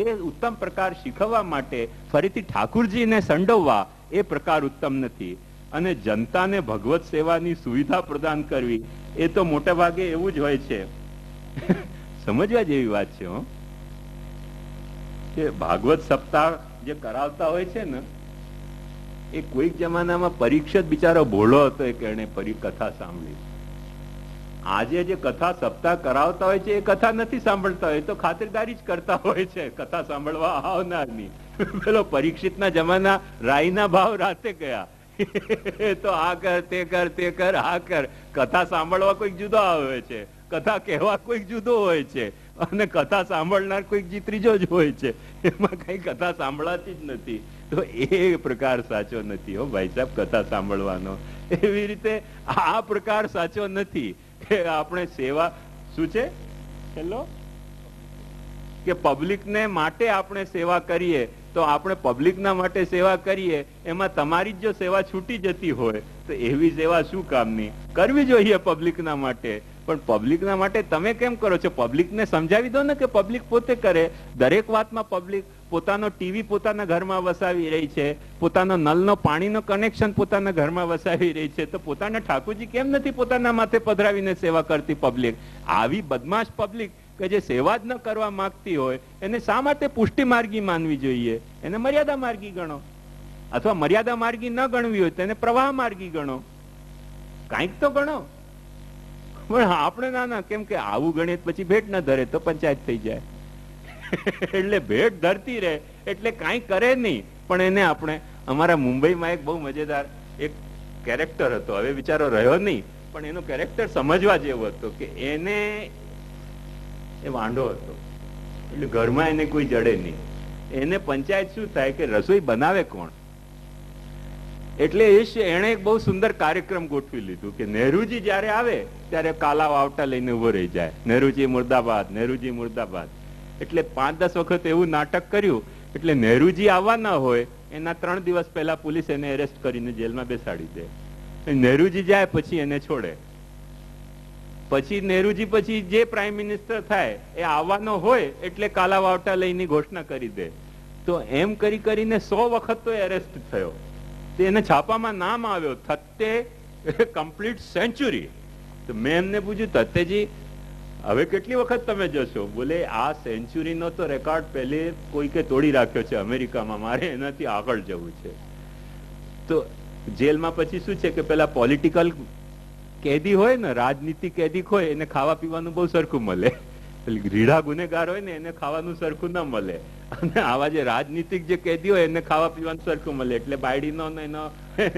એ ઉત્તમ પ્રકાર શીખવવા માટે ફરીથી ઠાકુરજીને સંડોવવા એ પ્રકાર ઉત્તમ નથી. અને જનતાને ભગવત સેવાની સુવિધા પ્રદાન કરવી એ તો મોટા ભાગે એવું જ હોય છે. સમજવા જેવી વાત છે હો, કે ભાગવત સપ્તાહ જે કરાવતા હોય છે ને, એ કોઈક જમાનામાં પરીક્ષિત બિચારો ભોળો હતો, એક એને કથા સાંભળી. આજે જે કથા સપ્તાહ કરાવતા હોય છે એ કથા નથી સાંભળતા હોય, તો ખાતરદારી જ કરતા હોય છે કથા સાંભળવા આવનારની. પેલો પરીક્ષિતના જમાના રાઈના ભાવ રાતે ગયા, તો આ કર તે કર તે કર આ કર. કથા સાંભળવા કોઈક જુદો આવે છે, કથા કહેવા કોઈક જુદો હોય છે, અને કથા સાંભળનાર કોઈક ત્રીજો જ હોય છે. એમાં કઈ કથા સાંભળાતી જ નથી. તો એ પ્રકાર સાચો નથી હો ભાઈ સાહેબ, કથા સાંભળવાનો. એવી રીતે આ પ્રકાર સાચો નથી. આપણે સેવા શું છે હેલો, કે પબ્લિકને માટે આપણે સેવા કરીએ, તો આપણે પબ્લિકના માટે સેવા કરીએ, એમાં તમારી જો સેવા છૂટી જતી હોય તો એવી સેવા શું કામની? કરવી જોઈએ પબ્લિકના માટે. પણ પબ્લિકના માટે તમે કેમ કરો છો? પબ્લિકને સમજાવી દો ને કે પબ્લિક પોતે કરે. દરેક વાતમાં પબ્લિક પોતાનો ટીવી પોતાના ઘરમાં વસાવી રહી છે, પોતાનો નલનો પાણીનો કનેક્શન પોતાના ઘરમાં વસાવી રહી છે, તો પોતાના ઠાકોરજી કેમ નથી પોતાના માથે પધરાવીને સેવા કરતી પબ્લિક? આવી બદમાશ પબ્લિક કે જે સેવા જ ન કરવા માંગતી હોય એને શા માટે પુષ્ટિ માર્ગી માનવી જોઈએ? એને મર્યાદા માર્ગી ગણો, અથવા મર્યાદા માર્ગી ન ગણવી હોય તો એને પ્રવાહ માર્ગી ગણો, કાંઈક તો ગણો. પણ આપણે ના, કેમ કે આવું ગણીએ પછી ભેટ ન ધરે તો પંચાયત થઈ જાય. એટલે ભેટ ધરતી રહે એટલે કાંઈ કરે નહીં. પણ એને આપણે, અમારા મુંબઈમાં એક બહુ મજેદાર એક કેરેક્ટર હતો, હવે બિચારો રહ્યો નહીં, પણ એનો કેરેક્ટર સમજવા જેવો હતો. કે એને એ વાંઢો હતો, એટલે ઘરમાં એને કોઈ જડે નહીં. એને પંચાયત શું થાય કે રસોઈ બનાવે કોણ? એટલે એને એક બહુ સુંદર કાર્યક્રમ ગોઠવી લીધું કે નહેરુજી જયારે આવે ત્યારે કાલા વાવટા લઈને ઉભો રહી જાય, નહેરુજી મુર્દાબાદ, નહેરુજી મુર્દાબાદ. એટલે 5-10 વખત એવું નાટક કર્યું. એટલે નહેરુજી આવવાના હોય એના 3 દિવસ પહેલા પોલીસ એને એરેસ્ટ કરીને જેલમાં બેસાડી દે. નહેરુજી જાય પછી એને છોડે. પછી નહેરુજી પછી જે પ્રાઇમ મિનિસ્ટર થાય એ આવવાનો હોય એટલે કાલા વાવટા લઈને ઘોષણા કરી દે. તો એમ કરી કરીને 100 વખત તો એરેસ્ટ થયો. એને છાપામાં નામ આવ્યો, થત્તે કમ્પ્લીટ સેન્ચુરી. તો મેં એમને પૂછ્યું, થત્તેજી હવે કેટલી વખત તમે જશો? બોલે આ સેન્ચુરીનો તો રેકોર્ડ પહેલે કોઈકે તોડી રાખ્યો છે અમેરિકામાં, મારે એનાથી આગળ જવું છે. તો જેલમાં પછી શું છે કે પેલા પોલિટિકલ કેદી હોય ને, રાજનીતિ કેદી હોય, એને ખાવા પીવાનું બહુ સરખું મળે. રીઢા ગુનેગાર હોય ને એને ખાવાનું સરખું ના મળે, અને આવા જે રાજનીતિક જે કેદી હોય એને ખાવા પીવાનું સરખું મળે. એટલે બાયડીનો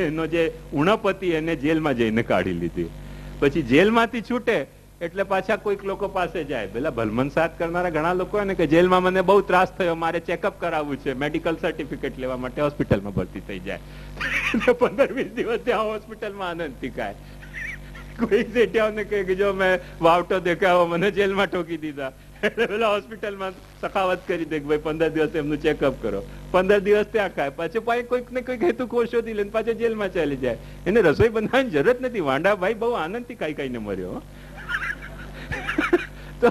એનો જે ઉણપતિ એને જેલમાં જઈને કાઢી લીધી. પછી જેલમાંથી છૂટે એટલે પાછા કોઈક લોકો પાસે જાય. પેલા ભલમનસાદ કરનારા ઘણા લોકો ને કે જેલમાં મને બહુ ત્રાસ થયો, મારે ચેકઅપ કરાવવું છે, મેડિકલ સર્ટિફિકેટ લેવા માટે હોસ્પિટલમાં ભરતી થઈ જાય. 15-20 દિવસ ત્યાં હોસ્પિટલમાં આનંદથી ખાય. કોઈ સેઠિયાઓને કહે કે જો મેં વાવટો દેખાવો, મને જેલમાં ઠોકી દીધા. એટલે પેલા હોસ્પિટલમાં સખાવત કરી દે કે ભાઈ 15 દિવસ એમનું ચેકઅપ કરો. 15 દિવસ ત્યાં ખાય, પાછું કોઈક ને કોઈક હેતુ શોધી લઈને પાછો જેલમાં ચાલી જાય. એને રસોઈ બનાવવાની જરૂરત નથી. વાંડાભાઈ બહુ આનંદથી ખાઈ ખાઈને મર્યો. તો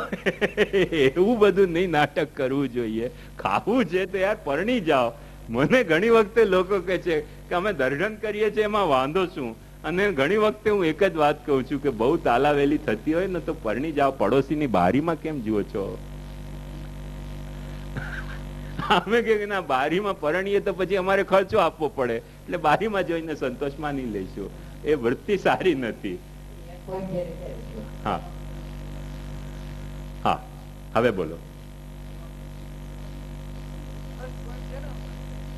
એવું બધું નહીં નાટક કરવું જોઈએ. ખાવું છે તો યાર પરણી જાઓ. મને ઘણી વખતે લોકો કહે છે કે અમે દર્શન કરીએ છીએ એમાં વાંધો શું? અને ઘણી વખતે હું એક જ વાત કહું છું કે બહુ તાલાવેલી થતી હોય ને તો પરણી જાઓ. પડોશીની બારીમાં કેમ જુઓ છો? અમે કે ના, બારીમાં પરણીએ તો પછી અમારે ખર્ચો આપવો પડે, એટલે બારીમાં જોઈને સંતોષ માની લઈશું. એ વૃત્તિ સારી નથી. હા, હવે બોલો.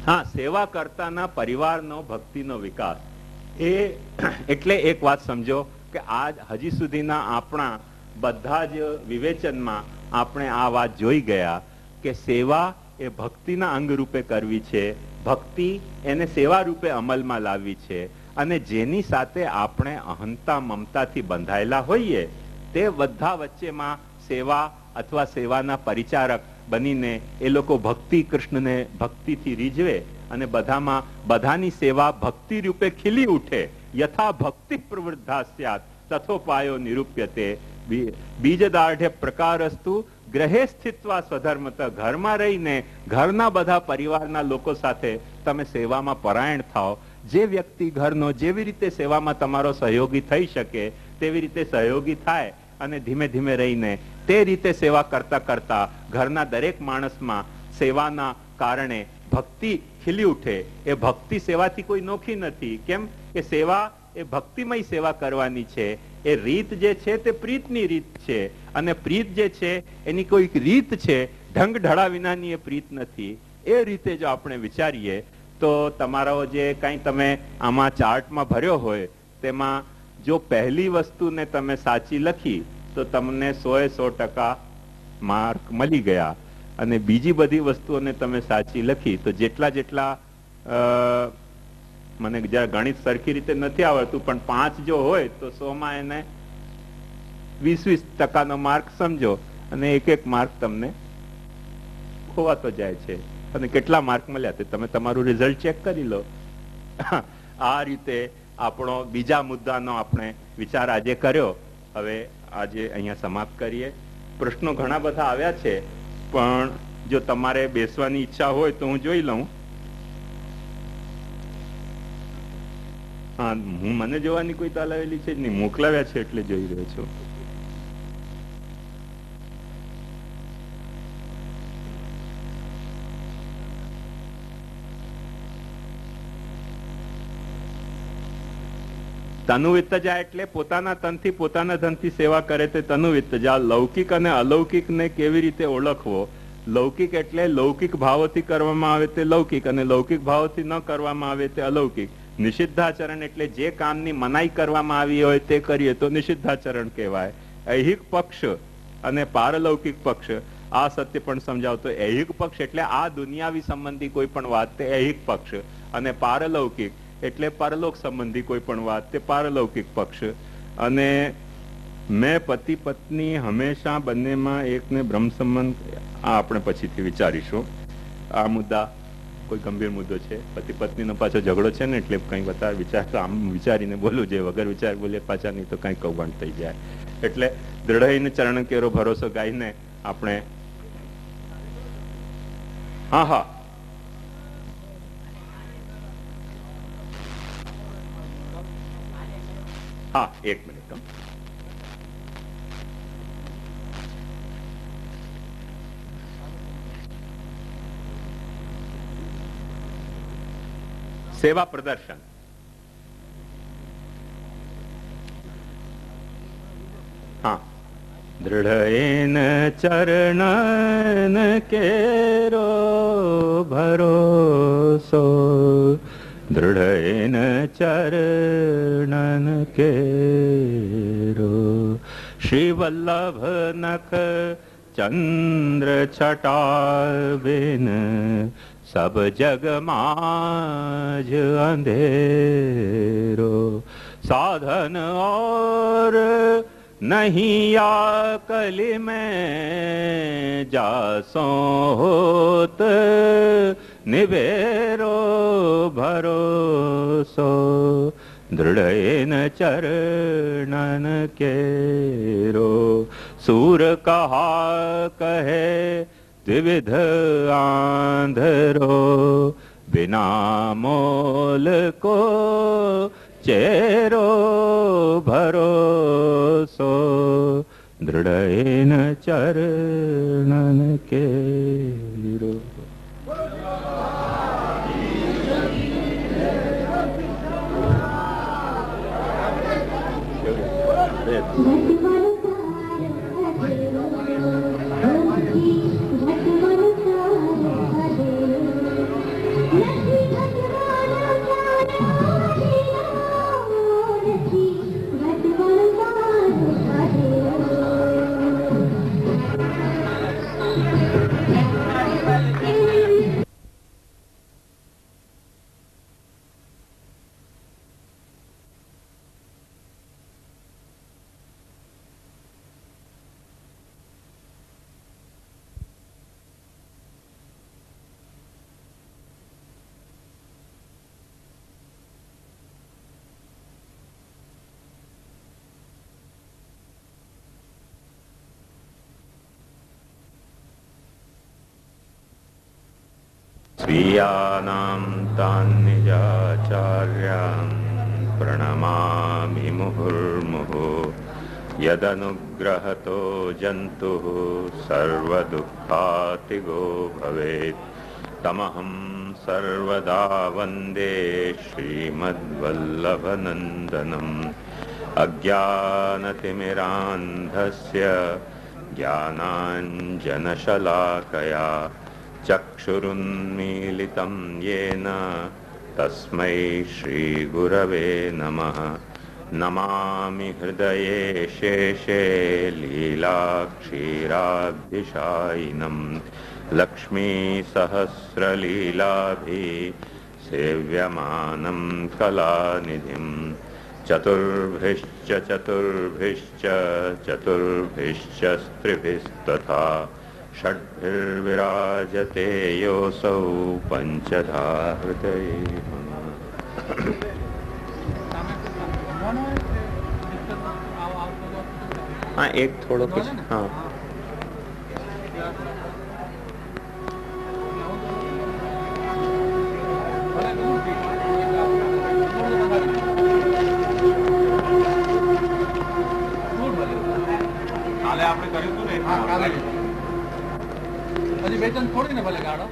હા, સેવા કરતાના પરિવારનો ભક્તિનો વિકાસ એ એટલે એક વાત સમજો કે આજ હજી સુધીના આપણા બધા જ વિવેચનમાં આપણે આ વાત જોઈ ગયા કે સેવા એ ભક્તિના અંગ રૂપે કરવી છે, ભક્તિ એને સેવા રૂપે અમલમાં લાવવી છે, અને જેની સાથે આપણે અહંતા મમતાથી બંધાયેલા હોઈએ તે બધા વચ્ચેમાં સેવા અથવા સેવાના પરિચારક બનીને એ લોકો ભક્તિ કૃષ્ણને ભક્તિથી રીઝવે અને બધામાં બધાની સેવા ભક્તિ રૂપે ખીલી ઉઠે. યથા ભક્તિ પ્રવૃદ્ધા સ્યાત તથોપાયો નિરૂપ્યતે. બીજદાઢ્ય પ્રકારસ્તુ ગ્રહે સ્થિત્વા સ્વધર્મત. ઘરમાં રહીને ઘરના બધા પરિવારના લોકો સાથે તમે સેવામાં પરાયણ થાઓ. જે વ્યક્તિ ઘરનો જેવી રીતે સેવામાં તમારો સહયોગી થઈ શકે તેવી રીતે સહયોગી થાય અને ધીમે ધીમે રહીને તે રીતે સેવા કરતા કરતા ઘરના દરેક માણસમાં સેવાના કારણે ભક્તિ ખીલી ઉઠે. એ ભક્તિ સેવાથી કોઈ નોખી નથી. કેમ કે સેવા એ ભક્તિમય સેવા કરવાની છે. એ રીત જે છે તે પ્રીતની રીત છે, અને પ્રીત જે છે એની કોઈક રીત છે, ઢંગ ઢળા વિનાની એ પ્રીત નથી. એ રીતે જો આપણે વિચારીએ તો તમારો જે કંઈ તમે આમાં ચાર્ટમાં ભર્યો હોય તેમાં જો પહેલી વસ્તુને તમે સાચી લખી તો તમને 100% માર્ક મળી ગયા, અને બીજી બધી વસ્તુઓને તમે સાચી લખી તો જેટલા જેટલા મને જરા ગણિત સરખી રીતે નથી આવડતું પણ 5 જો હોય તો 100માં એને 20% માર્ક સમજો, અને એક માર્ક તમને ખોવાતો જાય છે. અને કેટલા માર્ક મળ્યા તે તમે તમારું રિઝલ્ટ ચેક કરી લો. આ રીતે આપણો બીજા મુદ્દાનો આપણે વિચાર આજે કર્યો. હવે આજે અહીંયા સમાપ્ત કરીએ. પ્રશ્નો ઘણા બધા આવ્યા છે, પણ જો તમારે બેસવાની ઈચ્છા હોય તો હું જોઈ લઉં. હા, મને જોવાની કોઈ તાલાવેલી છે જ નહીં, મોકલાવ્યા છે એટલે જોઈ રહ્યો છું. તનુવિત્તજા એટલે પોતાના તનથી પોતાના ધનથી સેવા કરે તે તનુવિત્તજા. લૌકિક અને અલૌકિકને કેવી રીતે ઓળખવો? લૌકિક એટલે લૌકિક ભાવોથી કરવામાં આવે તે લૌકિક, અને લૌકિક ભાવોથી ન કરવામાં આવે તે અલૌકિક. નિષિદ્ધાચરણ એટલે જે કામની મનાઈ કરવામાં આવી હોય તે કરીએ તો નિષિદ્ધાચરણ કહેવાય. ઐહિક પક્ષ અને પારલૌકિક પક્ષ, આ સત્ય પણ સમજાવતો. ઐહિક પક્ષ એટલે આ દુનિયાવી સંબંધી કોઈ પણ વાત તે ઐહિક પક્ષ, અને પારલૌકિક એટલે પરલોક સંબંધી કોઈ પણ વાત તે પારલૌકિક પક્ષ. અને મેં પતિ પત્ની હંમેશા બંનેમાં એકને બ્રહ્મ સંબંધ, આ આપણે પછીથી વિચારીશું. આ મુદ્દા કોઈ ગંભીર મુદ્દો છે. પતિ પત્નીનો પાછો ઝઘડો છે ને એટલે કંઈ વધારે વિચાર આમ વિચારીને બોલવું જોઈએ, વગર વિચાર બોલીએ પાછા નહીં તો કંઈ કૌભાંડ થઈ જાય. એટલે દ્રઢઈને ચરણ કેરો ભરોસો ગાઈને આપણે હા એક મિનિટ. સેવા પ્રદર્શન. હા, દૃઢેન ચરણન કેરો ભરોસો, દૃઢેન ચરણન કેરો. શ્રી વલ્લભ નખ ચંદ્ર છટાબેન, સબ જગમાં જ અંધેરો. સાધન और नहीं या कली में, जासो होत निवेरो भरोસો. दृढ़ेन चरणन केरो. सूर कहा कहे द्विविध आंधरो, बिना मोल को चेरो भरोસો. दृढ़ेन चरणन केरो. સ્વીયાનાં તાન્નિજાચાર્યાન પ્રણમામિ મુહુર્મુહુઃ યદનુગ્રહતો જંતુઃ સર્વદુઃખાતિગો ભવેત તમહં સર્વદા વંદે શ્રીમદ્વલ્લભનંદનમ અજ્ઞાનતિમિરાંધસ્ય જ્ઞાનાંજનશલાકયા ચક્ષુરુન્મીલિतं येन તસ્मै શ્રીગુરવે નમઃ નમામિ હૃદયે શેષે લીલાક્ષીરાબ્ધિશાયિનમ લક્ષ્મીસહસ્રલીલાભિ સેવ્યમાनं કલાનિધિં ચતુર્ભિશ્ચ ચતુર્ભિશ્ચ ચતુર્ભિશ્ચ સ્ત્રીભિસ્તથા ષડ્ભિર્વિરાજતે યોऽસૌ પંચધા હૃદયે મમ. હા, એક થોડો હા. કાલે આપણે કર્યું હતું ને, કાલે હજી બે ત્રણ થોડી ને ભલે ગાડો.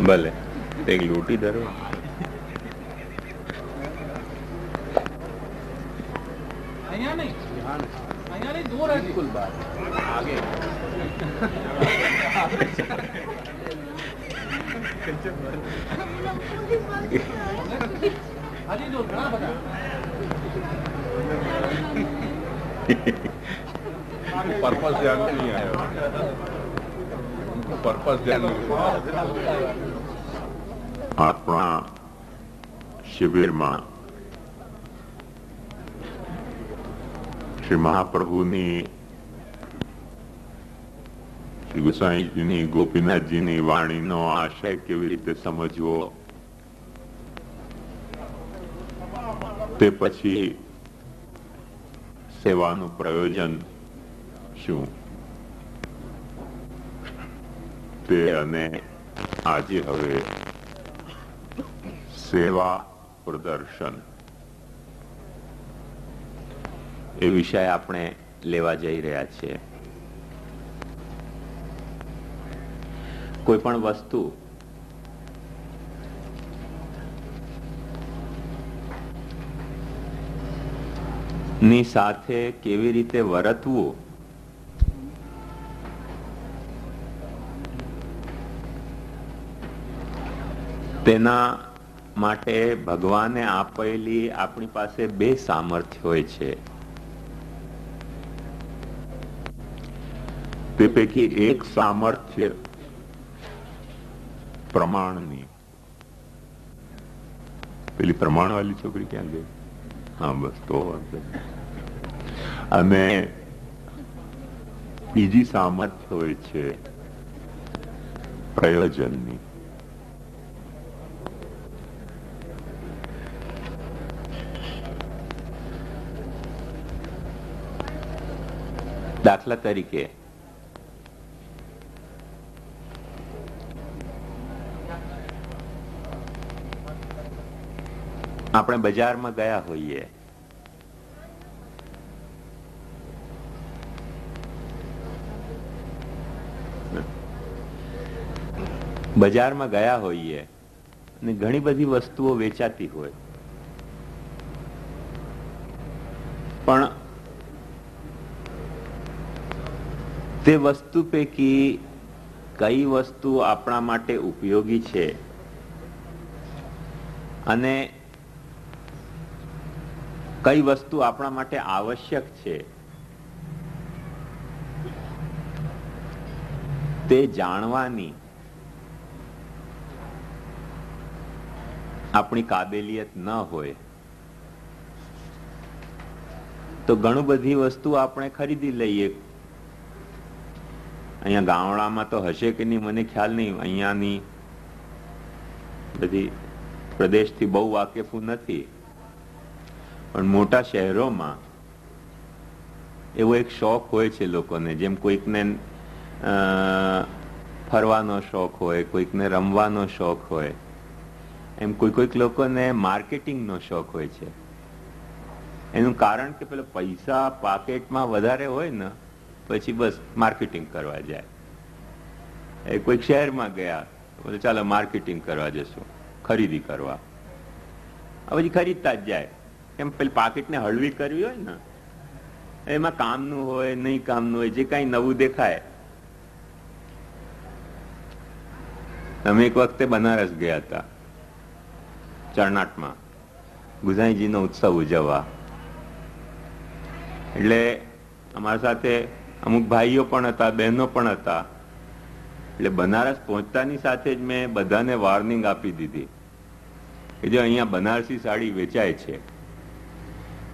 ભલે એક લોટી ધરો. અહીંયા નહીં, અહીંયા નહીં, દૂર હતી. બિલકુલ બાર આગે. હજી દૂર ઘણા બધા. पर्पस ध्यान नहीं आया, पर्पस ध्यान આપણા શિબિરમાં શ્રી મહાપ્રભુની, શ્રી ગુસાઈજીની, ગોપીનાથજીની વાણીનો આશય કેવી રીતે સમજવો, તે પછી સેવાનું પ્રયોજન શું, તે અને આજે હવે સેવા પ્રદર્શન એ વિષય આપણે લેવા જઈ રહ્યા છીએ. કોઈ પણ વસ્તુ ની સાથે કેવી રીતે વર્તવું તેના માટે ભગવાને આપેલી આપણી પાસે બે સામર્થ્ય હોય છે. તે પૈકી એક સામર્થ્ય પ્રમાણની. પેલી પ્રમાણ વાળી છોકરી ક્યાં ગઈ? હા, બસ તો. અને બીજી સામર્થ્ય હોય છે પ્રયોજનની. દાખલા તરીકે આપણે બજારમાં ગયા હોઈએ, બજારમાં ગયા હોઈએ અને ઘણી બધી વસ્તુઓ વેચાતી હોય, પણ તે વસ્તુ પૈકી કઈ વસ્તુ આપણા માટે ઉપયોગી છે અને કઈ વસ્તુ આપણા માટે આવશ્યક છે તે જાણવાની આપણી કાબેલિયત ન હોય તો ઘણું બધી વસ્તુ આપણે ખરીદી લઈએ. અહીંયા ગામડામાં તો હશે કે નહીં મને ખ્યાલ નહીં, અહીંયાની બધી પ્રદેશથી બહુ વાકેફ નથી, પણ મોટા શહેરોમાં એવો એક શોખ હોય છે લોકોને. જેમ કોઈકને ફરવાનો શોખ હોય, કોઈકને રમવાનો શોખ હોય, એમ કોઈક લોકોને માર્કેટિંગનો શોખ હોય છે. એનું કારણ કે પેલો પૈસા પાકેટમાં વધારે હોય ને પછી બસ માર્કેટિંગ કરવા જાય. એ કોઈક શહેરમાં ગયા બોલે ચાલો માર્કેટિંગ કરવા જશું, ખરીદી કરવા. પછી ખરીદતા જ જાય. એમ પેલી પાકીટને હળવી કરવી હોય ને, એમાં કામનું હોય નહીં કામનું હોય, જે કઈ નવું દેખાય. અમે એક વખતે બનારસ ગયા હતા, ચરણાટમાં ગુસાઈજીનો ઉત્સવ ઉજવવા. એટલે અમારા સાથે અમુક ભાઈઓ પણ હતા, બહેનો પણ હતા. એટલે બનારસ પહોંચતાની સાથે જ મેં બધાને વોર્નિંગ આપી દીધી કે જો અહીંયા બનારસી સાડી વેચાય છે,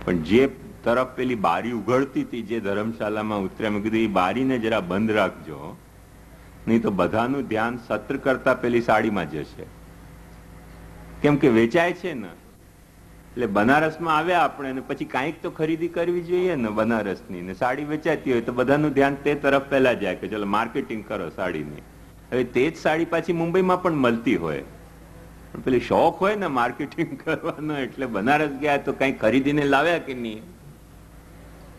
પણ જે તરફ પેલી બારી ઉઘડતી હતી, જે ધર્મશાલામાં ઉતર્યા, મેં કીધું એ બારીને જરા બંધ રાખજો, નહીં તો બધાનું ધ્યાન સત્ર કરતા પેલી સાડીમાં જશે. કેમ કે વેચાય છે ને, એટલે બનારસમાં આવ્યા આપણે ને પછી કાંઈક તો ખરીદી કરવી જોઈએ ને બનારસની, ને સાડી વેચાતી હોય તો બધાનું ધ્યાન તે તરફ પહેલા જાય કે ચલો માર્કેટિંગ કરો સાડીની. હવે તે જ સાડી પાછી મુંબઈમાં પણ મળતી હોય, પણ પેલી શોખ હોય ને માર્કેટિંગ કરવાનો, એટલે બનારસ ગયા તો કંઈક ખરીદીને લાવ્યા કે નહીં.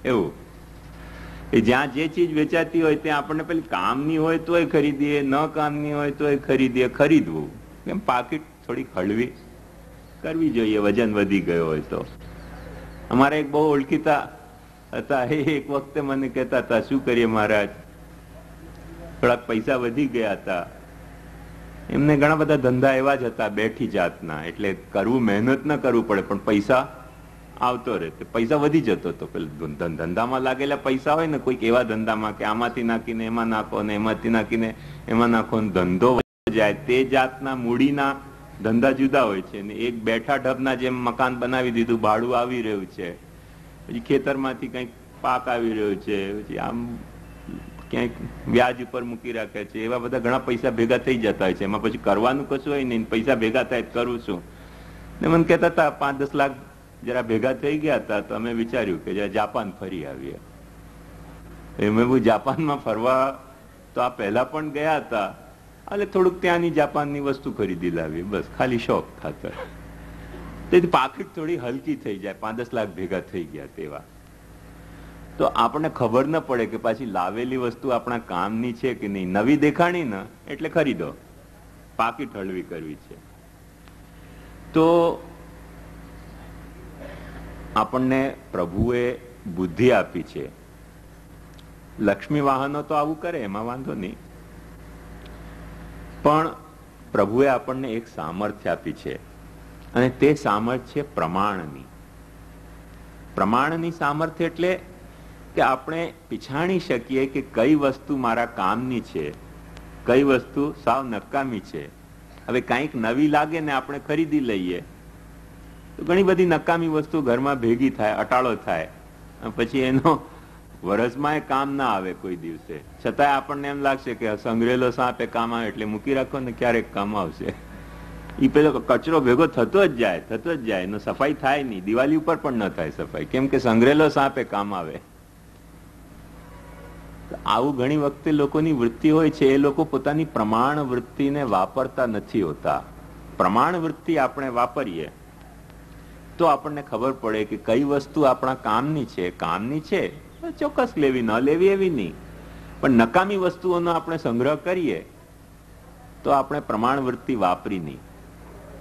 એવું એ જ્યાં જે ચીજ વેચાતી હોય ત્યાં આપણને પેલી કામની હોય તોય ખરીદીએ, ન કામની હોય તોય ખરીદીએ. ખરીદવું કેમ પાકીટ થોડીક હળવી કરવી જોઈએ વજન વધી ગયો હોય તો. અમારે એક બહુ ઓળખીતા હતા, એ એક વખતે મને કહેતા હતા શું કરીએ મહારાજ, થોડાક પૈસા વધી ગયા હતા. એમને ઘણા બધા ધંધા એવા જ હતા બેઠી જાતના, એટલે કરવું મહેનત ન કરવું પડે પણ પૈસા આવતો રહે. પૈસા વધી જતો હતો. પેલા ધંધામાં લાગેલા પૈસા હોય ને કોઈક એવા ધંધામાં કે આમાંથી નાખીને એમાં નાખો ને એમાંથી નાખીને એમાં નાખો ને ધંધો જાય, તે જાતના મૂડીના ધંધા જુદા હોય છે. ને એક બેઠા ઢબના જેમ મકાન બનાવી દીધું, ભાડું આવી રહ્યું છે, પછી ખેતરમાંથી કંઈક પાક આવી રહ્યો છે, પછી આમ ક્યાંક વ્યાજ ઉપર મૂકી રાખે છે. એવા બધા ઘણા પૈસા ભેગા થઈ જતા હોય છે. એમાં પછી કરવાનું કશું હોય નહીં, પૈસા ભેગા થાય કરું છું. ને મને કહેતા હતા 5-10 લાખ જરા ભેગા થઈ ગયા હતા તો અમે વિચાર્યું કે જરા જાપાન ફરી આવીએ. મેં જાપાનમાં ફરવા તો આ પહેલા પણ ગયા હતા, એટલે થોડુંક ત્યાંની જાપાનની વસ્તુ ખરીદી લાવી, બસ ખાલી શોખ ખાતર. તેથી પાકીટ થોડી હલકી થઈ જાય. 5-10 લાખ ભેગા થઈ ગયા તેવા. તો આપણને ખબર ન પડે કે પાછી લાવેલી વસ્તુ આપણા કામની છે કે નહીં. નવી દેખાણી ને એટલે ખરીદો, પાકીટ હળવી કરવી છે. તો આપણને પ્રભુએ બુદ્ધિ આપી છે. લક્ષ્મી વાહનો તો આવું કરે, એમાં વાંધો નહીં, પણ પ્રભુએ આપણને એક સામર્થ્ય આપી છે, અને તે સામર્થ્ય પ્રમાણની. પ્રમાણની સામર્થ્ય એટલે કે આપણે પીછાણી શકીએ કે કઈ વસ્તુ મારા કામની છે, કઈ વસ્તુ સાવ નકામી છે. હવે કંઈક નવી લાગે ને આપણે ખરીદી લઈએ તો ઘણી બધી નકામી વસ્તુ ઘરમાં ભેગી થાય, અટાળો થાય, પછી એનો વરસમાં કામ ના આવે કોઈ દિવસે. છતાંય આપણને એમ લાગશે કે સંગ્રહેલો સાપ એ કામ આવે એટલે મૂકી રાખો ને ક્યારેક કામ આવશે. એ પેલો કચરો ભેગો થતો જ જાય, એનો સફાઈ થાય નહીં. દિવાળી ઉપર પણ ન થાય સફાઈ, કેમ કે સંગ્રહેલો સાપ એ કામ આવે. આવું ઘણી વખતે લોકોની વૃત્તિ હોય છે. એ લોકો પોતાની પ્રમાણ વૃત્તિને વાપરતા નથી હોતા. પ્રમાણ વૃત્તિ આપણે વાપરીએ તો આપણને ખબર પડે કે કઈ વસ્તુ આપણા કામની છે ચોક્કસ લેવી, ન લેવી એવી નહીં. પણ નકામી વસ્તુઓનો આપણે સંગ્રહ કરીએ તો આપણે પ્રમાણ વૃત્તિ વાપરી નહીં.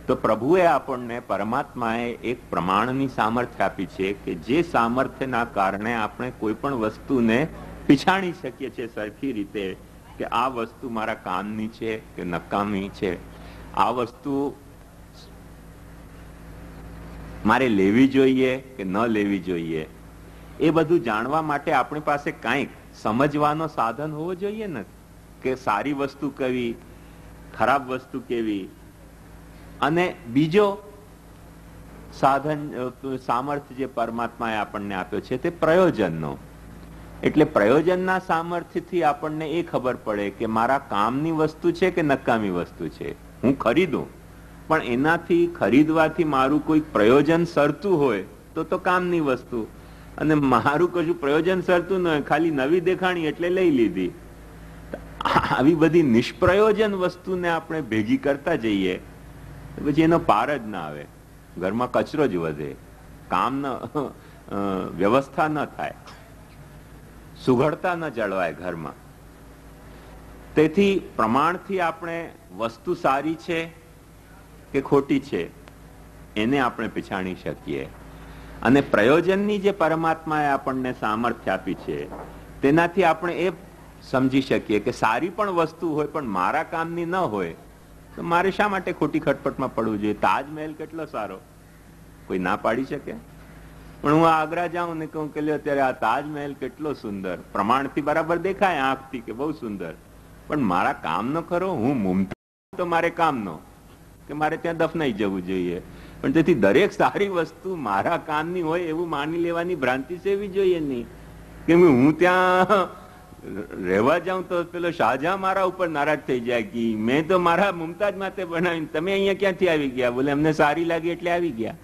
તો પ્રભુએ આપણને, પરમાત્માએ એક પ્રમાણની સામર્થ્ય આપી છે કે જે સામર્થ્યના કારણે આપણે કોઈ પણ વસ્તુને પીછાણી શકીએ છીએ સરખી રીતે કે આ વસ્તુ મારા કામની છે કે નકામી છે, આ વસ્તુ મારે લેવી જોઈએ કે ન લેવી જોઈએ, એ બધું જાણવા માટે આપણી પાસે કંઈક સમજવાનો સાધન હોવો જોઈએ ને, કે સારી વસ્તુ કેવી, ખરાબ વસ્તુ કેવી. અને બીજો સાધન, સામર્થ્ય જે પરમાત્માએ આપણને આપ્યો છે તે પ્રયોજનનો. એટલે પ્રયોજનના સામર્થ્યથી આપણને એ ખબર પડે કે મારા કામની વસ્તુ છે કે નકામી વસ્તુ છે. હું ખરીદું પણ એનાથી, ખરીદવાથી મારું કોઈ પ્રયોજન સરતું હોય તો કામની વસ્તુ, અને મારું કશું પ્રયોજન સરતું ન હોય, ખાલી નવી દેખાણી એટલે લઈ લીધી. આવી બધી નિષ્પ્રયોજન વસ્તુને આપણે ભેગી કરતા જઈએ પછી એનો પાર જ ના આવે. ઘરમાં કચરો જ વધે, કામ વ્યવસ્થા ન થાય, સુઘડતા ન જળવાય ઘરમાં. તેથી પ્રમાણથી આપણે વસ્તુ સારી છે કે ખોટી છે એને આપણે પછાણી શકીએ. અને પ્રયોજનની જે પરમાત્માએ આપણને સામર્થ્ય આપી છે તેનાથી આપણે એ સમજી શકીએ કે સારી પણ વસ્તુ હોય પણ મારા કામની ન હોય તો મારે શા માટે ખોટી ખટપટમાં પડવું જોઈએ. તાજમહેલ કેટલો સારો, કોઈ ના પાડી શકે? પણ હું આગ્રા જાઉં ને કહું કે અત્યારે આ તાજમહેલ કેટલો સુંદર, પ્રમાણથી બરાબર દેખાય આંખથી કે બહુ સુંદર, પણ મારા કામનો ખરો? હું મુમતાઝ તો મારે કામનો કે મારે ત્યાં દફનાઈ જવું જોઈએ. પણ તેથી દરેક સારી વસ્તુ મારા કામની હોય એવું માની લેવાની ભ્રાંતિ સેવી જોઈએ નહીં. કેમ હું ત્યાં રહેવા જાઉં તો પેલો શાહજહાં મારા ઉપર નારાજ થઈ જાય કે મેં તો મારા મુમતાજ માટે બનાવીને તમે અહીંયા ક્યાંથી આવી ગયા? બોલે અમને સારી લાગી એટલે આવી ગયા.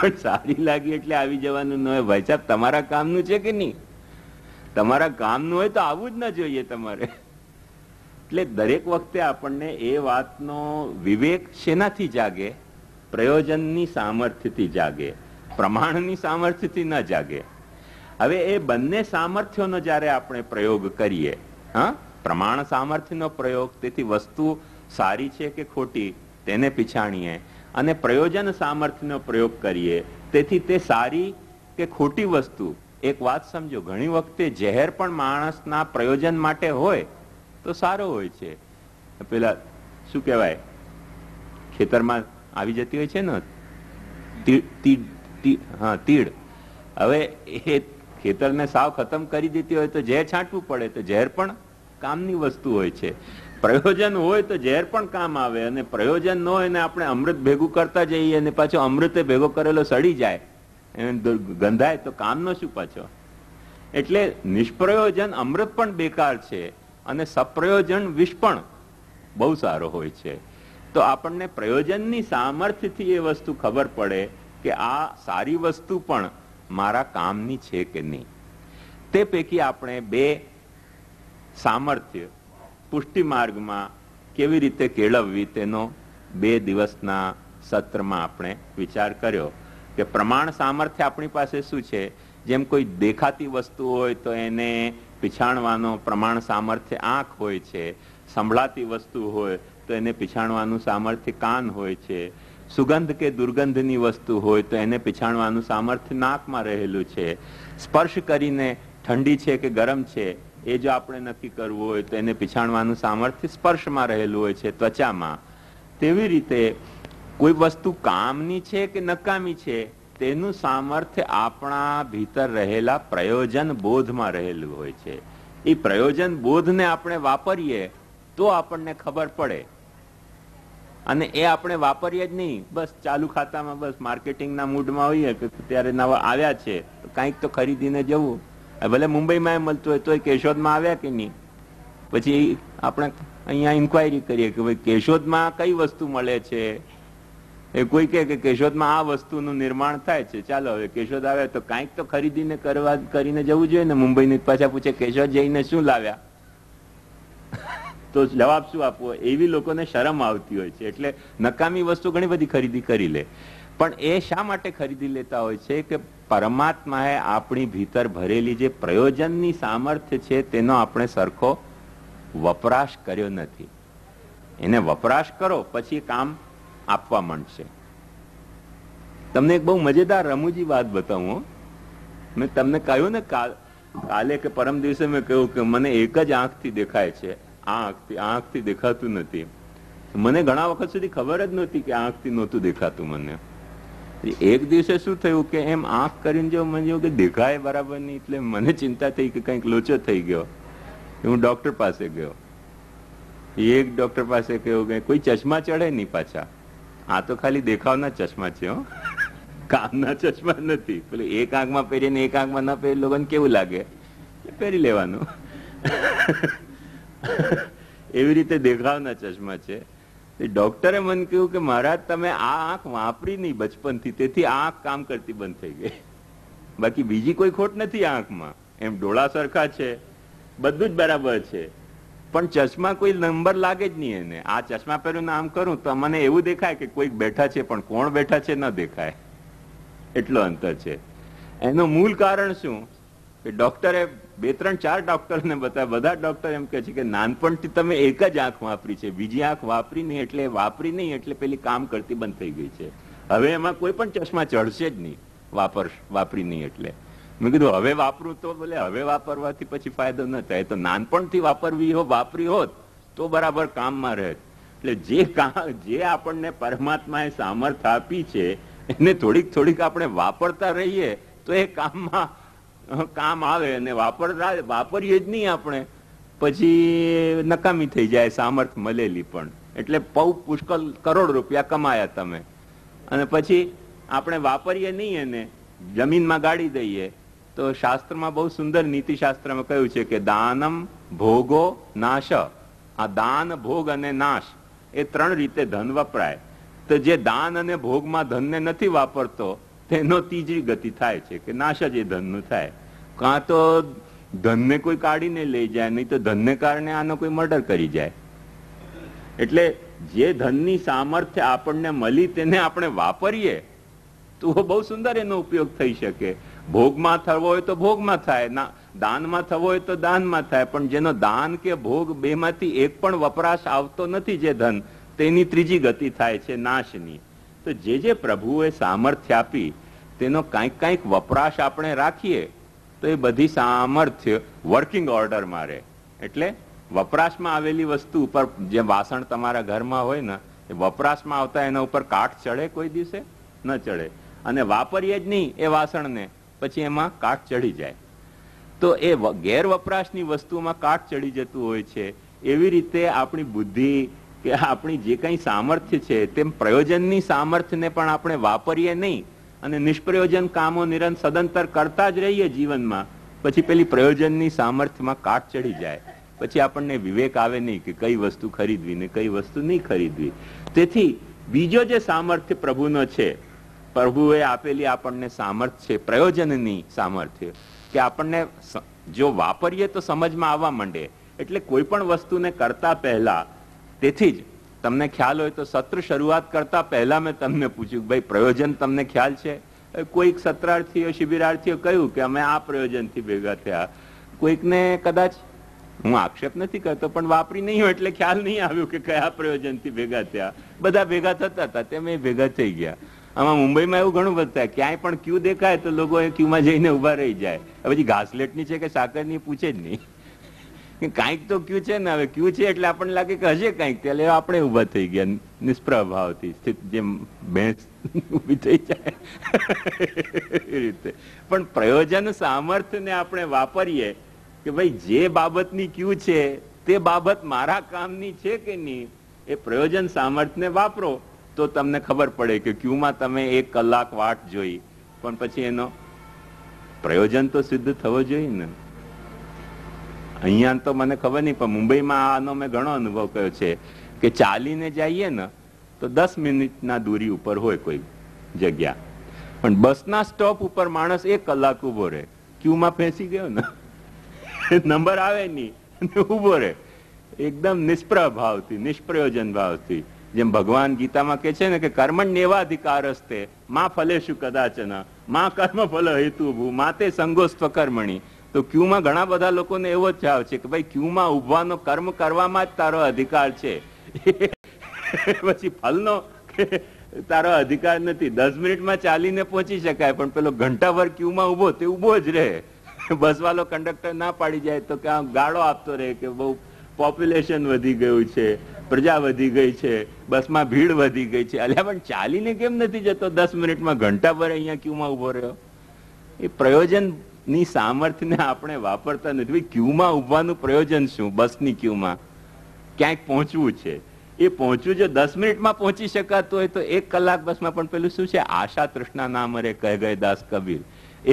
પણ સારી લાગી એટલે આવી જવાનું ન હોય ભાઈ સાહેબ. તમારા કામનું છે કે નહીં? તમારા કામનું હોય તો આવવું જ ન જોઈએ તમારે. એટલે દરેક વખતે આપણને એ વાતનો વિવેક શેનાથી જાગે? પ્રયોજનની સામર્થ્યથી જાગે, પ્રમાણની સામર્થ્યથી ન જાગે. હવે એ બંને સામર્થ્યોનો જયારે આપણે પ્રયોગ કરીએ, પ્રમાણ સામર્થ્યનો પ્રયોગ, તેથી વસ્તુ સારી છે કે ખોટી તેને પીછાણીએ, અને પ્રયોજન સામર્થ્યનો પ્રયોગ કરીએ, તેથી તે સારી કે ખોટી વસ્તુ. એક વાત સમજો, ઘણી વખતે ઝેર પણ માણસના પ્રયોજન માટે હોય તો સારો હોય છે. પેલા શું કહેવાય, ખેતરમાં આવી જતી હોય છે ને તીડ. હવે એ ખેતરને સાવ ખતમ કરી દીધી હોય તો ઝેર છાંટવું પડે, તો ઝેર પણ કામની વસ્તુ હોય છે. પ્રયોજન હોય તો ઝેર પણ કામ આવે, અને પ્રયોજન ન હોય ને આપણે અમૃત ભેગું કરતા જઈએ અને પાછો અમૃતે ભેગો કરેલો સડી જાય, ગંધાય તો કામનો શું પાછો? એટલે નિષ્પ્રયોજન અમૃત પણ બેકાર છે અને સપ્રયોજન વિષ પણ બહુ સારો હોય છે. તો આપણને પ્રયોજનની સામર્થ્યથી એ વસ્તુ ખબર પડે કે આ સારી વસ્તુ પણ મારા કામની છે કે નહીં. તે પૈકી આપણે બે સામર્થ્ય પુષ્ટિ માર્ગમાં કેવી રીતે કેળવવી તેનો 2 દિવસના સત્રમાં આપણે વિચાર કર્યો કે પ્રમાણ સામર્થ્ય આપણી પાસે શું છે. જેમ કોઈ દેખાતી વસ્તુ હોય તો એને પીછાણવાનો પ્રમાણ સામર્થ્ય આંખ હોય છે, સંભળાતી વસ્તુ હોય તો એને પીછાણવાનું સામર્થ્ય કાન હોય છે, સુગંધ કે દુર્ગંધની વસ્તુ હોય તો એને પીછાણવાનું સામર્થ્ય નાકમાં રહેલું છે, સ્પર્શ કરીને ઠંડી છે કે ગરમ છે એ જો આપણે નક્કી કરવું હોય તો એને પીછાણવાનું સામર્થ્ય સ્પર્શમાં રહેલું હોય છે, ત્વચામાં. તેવી રીતે કોઈ વસ્તુ કામની છે કે નકામી છે તેનું સામર્થ્ય આપણા ભીતર રહેલા પ્રયોજન બોધમાં રહેલું હોય છે. એ પ્રયોજન બોધને આપણે વાપરીએ તો આપણને ખબર પડે. અને એ આપણે વાપરીએ જ નહીં, બસ ચાલુ ખાતામાં બસ માર્કેટિંગના મૂડમાં હોઈએ કે ત્યારે નવા આવ્યા છે તો કંઈક તો ખરીદીને જવું. ભલે મુંબઈમાં મળતું હોય તોય કેશોદમાં આવ્યા કે નહીં, પછી આપણે અહીંયા ઇન્ક્વાયરી કરીએ કે ભાઈ કેશોદમાં કઈ વસ્તુ મળે છે. એ કોઈ કહે કે કેશોદમાં આ વસ્તુનું નિર્માણ થાય છે, ચાલો હવે કેશોદ આવે તો કંઈક તો ખરીદીને કરીને જવું જોઈએ ને. મુંબઈની પાછા પૂછે કેશોદ જઈને શું લાવ્યા, તો જવાબ શું આપવો? એવી લોકોને શરમ આવતી હોય છે. એટલે નકામી વસ્તુ ઘણી બધી ખરીદી કરી લે. પણ એ શા માટે ખરીદી લેતા હોય છે કે પરમાત્માએ આપણી ભીતર ભરેલી જે પ્રયોજનની સામર્થ્ય છે તેનો આપણે સરખો વપરાશ કર્યો નથી. એને વપરાશ કરો પછી કામ આપવા માંડશે. તમને એક બહુ મજેદાર રમૂજી વાત બતાવું. મેં તમને કહ્યું ને કાલે કે પરમ દિવસે મેં કહ્યું કે મને એક જ આંખથી દેખાય છે, આંખથી દેખાતું નથી. મને ઘણા વખત સુધી ખબર જ નહોતી કે આંખથી નહોતું દેખાતું મને. એક દિવસે શું થયું કે એમ આંખ કરીને જો મને કે દેખાય બરાબર નહીં, એટલે મને ચિંતા થઈ કે કંઈક લોચો થઈ ગયો. હું ડોક્ટર પાસે ગયો. એક ડોક્ટર પાસે કહ્યું કે કોઈ ચશ્મા ચડે નહીં પાછા, આ તો ખાલી દેખાવના ચશ્મા છે, હો, કામના ચશ્મા નથી. પેલું એક આંખમાં પહેરીને એક આંખમાં ના પહેરી લોકોને કેવું લાગે, પહેરી લેવાનું. એવી રીતે દેખાવના ચશ્મા છે. ડોક્ટરે મને કહ્યું કે મહારાજ તમે આ આંખ વાપરી નહીં બચપનથી, તેથી આ આંખ કામ કરતી બંધ થઈ ગઈ. બાકી બીજી કોઈ ખોટ નથી આંખમાં. એમ ડોળા સરખા છે, બધું જ બરાબર છે, પણ ચશ્મા કોઈ નંબર લાગે જ નહીં એને. આ ચશ્મા પહેરીને આમ કરું તો મને એવું દેખાય કે કોઈક બેઠા છે, પણ કોણ બેઠા છે ન દેખાય. એટલો અંતર છે. એનું મૂળ કારણ શું કે ડોક્ટરે 2-3-4 ડોક્ટરને બતાવ્યા, બધા ડોક્ટર એમ કહે છે કે નાનપણથી તમે એક જ આંખ વાપરી છે, બીજી આંખ વાપરી નહીં એટલે પેલી કામ કરતી બંધ થઈ ગઈ છે. હવે એમાં કોઈ પણ ચશ્મા ચડશે જ નહીં, વાપરી નહીં એટલે. મેં કીધું હવે વાપરું તો બોલે હવે વાપરવાથી પછી ફાયદો ન થાય, તો નાનપણથી વાપરી હોત તો બરાબર કામમાં રહે. એટલે જે આપણને પરમાત્માએ સામર્થ્ય આપી છે એને થોડીક આપણે વાપરતા રહીએ તો એ કામ આવે. અને વાપરીએ જ નહીં આપણે પછી નકામી થઈ જાય સામર્થ્ય મળેલી પણ. એટલે પુષ્કળ કરોડ રૂપિયા કમાયા તમે, અને પછી આપણે વાપરીએ નહીં, એને જમીનમાં ગાડી દઈએ. તો શાસ્ત્રમાં બહુ સુંદર નીતિશાસ્ત્રમાં કહ્યું છે કે દાનમ ભોગો નાશ. આ દાન, ભોગ અને નાશ એ 3 રીતે ધન વપરાય. તો જે દાન અને ભોગમાં ધનને નથી વાપરતો તેનો ત્રીજી ગતિ થાય છે કે નાશ જ એ ધનનું થાય. કાં તો ધનને કોઈ કાઢીને લઈ જાય, નહીં તો ધનને કારણે આનો કોઈ મર્ડર કરી જાય. એટલે જે ધનની સામર્થ્ય આપણને મળી તેને આપણે વાપરીએ તો બહુ સુંદર એનો ઉપયોગ થઈ શકે. ભોગમાં થવો હોય તો ભોગમાં થાય, દાનમાં થવો હોય તો દાનમાં થાય, પણ જેનો દાન કે ભોગ બેમાંથી એક પણ વપરાશ આવતો નથી જે ધન, તેની ત્રીજી ગતિ થાય છે નાશની. તો જે પ્રભુએ સામર્થ્ય આપી તેનો કંઈક વપરાશ આપણે રાખીએ તો એ બધી સામર્થ્ય વર્કિંગ ઓર્ડરમાં રહે. એટલે વપરાશમાં આવેલી વસ્તુ ઉપર, જે વાસણ તમારા ઘરમાં હોય ને, એ વપરાશમાં આવતા એના ઉપર કાટ ચડે કોઈ દિવસે ન ચડે, અને વાપરીએ જ નહીં એ વાસણને પછી એમાં કાટ ચડી જાય. તો એ ગેરવપરાશની વસ્તુમાં કાટ ચડી જતું હોય છે. એવી રીતે આપણી બુદ્ધિ કે આપણી જે કંઈ સામર્થ્ય છે તેમ પ્રયોજનની સામર્થ્યને પણ આપણે વાપરીએ નહીં અને નિષ્પ્રયોજન કામો સદંતર કરતા જ રહીએ જીવનમાં, પછી પેલી પ્રયોજનની સામર્થ્યમાં કાટ ચડી જાય. પછી આપણને વિવેક આવે નહીં કે કઈ વસ્તુ ખરીદવી ને કઈ વસ્તુ નહીં ખરીદવી. તેથી બીજો જે સામર્થ્ય પ્રભુનો છે, પ્રભુએ આપેલી આપણને સામર્થ્ય છે પ્રયોજનની સામર્થ્ય, કે આપણને જો વાપરીએ તો સમજમાં આવવા માંડે. એટલે કોઈ પણ વસ્તુને કરતા પહેલા, તેથી જ તમને ખ્યાલ હોય તો સત્ર શરૂઆત કરતા પહેલા મેં તમને પૂછ્યું કે ભાઈ પ્રયોજન તમને ખ્યાલ છે? કોઈક સત્રાર્થીઓ શિબિરાર્થીઓ કહ્યું કે અમે આ પ્રયોજનથી ભેગા થયા. કોઈકને કદાચ, હું આક્ષેપ નથી કરતો, પણ વાપરી નહીં હોય એટલે ખ્યાલ નહીં આવ્યું કે કયા પ્રયોજનથી ભેગા થયા. બધા ભેગા થતા હતા તેમ એ ભેગા થઈ ગયા. આમાં મુંબઈમાં એવું ઘણું બધું થાય, ક્યાંય પણ ક્યુ દેખાય તો લોકો એ ક્યુમાં જઈને ઉભા રહી જાય. પછી ઘાસલેટની છે કે સાકરની પૂછે જ નહીં, કાંઈક તો ક્યુ છે ને, હવે ક્યુ છે એટલે આપણને લાગે કે હશે કાંઈક, ત્યારે આપણે ઉભા થઈ ગયા નિષ્પ્રભાવથી, જેમ ભેંસ ઉભી થઈ જાય એ રીતે. પણ પ્રયોજન સામર્થ્યને આપણે વાપરીએ કે ભાઈ જે બાબતની ક્યુ છે તે બાબત મારા કામની છે કે નહીં, એ પ્રયોજન સામર્થ્યને વાપરો તો તમને ખબર પડે કે ક્યુમાં તમે 1 કલાક વાટ જોઈ, પણ પછી એનો પ્રયોજન તો સિદ્ધ થવો જોઈએ ને. અહીંયા તો મને ખબર નહીં, પણ મુંબઈમાં આનો મેં ઘણો અનુભવ કર્યો છે કે ચાલીને જઈએ ને તો 10 મિનિટના દૂરી ઉપર હોય કોઈ જગ્યા, પણ બસના સ્ટોપ ઉપર માણસ 1 કલાક ઉભો રહે. ક્યુમાં ફેંસી ગયો ને, નંબર આવે નહીં, ઉભો રહે એકદમ નિષ્પ્રભાવથી, નિષ્પ્રયોજન ભાવથી. જેમ ભગવાન ગીતામાં કે છે ને કે કર્મણ્યેવાધિકારસ્તે મા ફલેષુ કદાચન મા કર્મ ફલ હેતુભૂ માતે સંગોસ્ત્વ કર્મણી. તો ક્યુમાં ઘણા બધા લોકોને એવો જ ભાવ છે કે ભાઈ ક્યુમાં ઉભવાનો કર્મ કરવામાં જ તારો અધિકાર છે, પછી ફલનો તારો અધિકાર નથી. 10 મિનિટમાં ચાલીને પહોંચી શકાય, પણ પેલો ઘંટાભર ક્યુમાં ઉભો તે ઉભો જ રહે. બસ વાળો કંડક્ટર ના પાડી જાય તો ક્યાં ગાળો આપતો રહે કે બહુ પોપ્યુલેશન વધી ગયું છે, પ્રજા વધી ગઈ છે, બસમાં ભીડ વધી ગઈ છે. અલ્યા પણ ચાલીને કેમ નથી જતો 10 મિનિટમાં? ઘંટાભર અહીંયા ક્યુમાં ઉભો રહ્યો. એ પ્રયોજનની સામર્થ્યને આપણે વાપરતા નથી. ક્યુમાં ઉભવાનું પ્રયોજન શું? બસની ક્યુમાં ક્યાંક પહોંચવું છે, એ પહોંચવું જો 10 મિનિટમાં પહોંચી શકાતું હોય તો 1 કલાક બસમાં પણ પેલું શું છે, આશા તૃષ્ણા ના મરે કહે ગયે દાસ કબીર.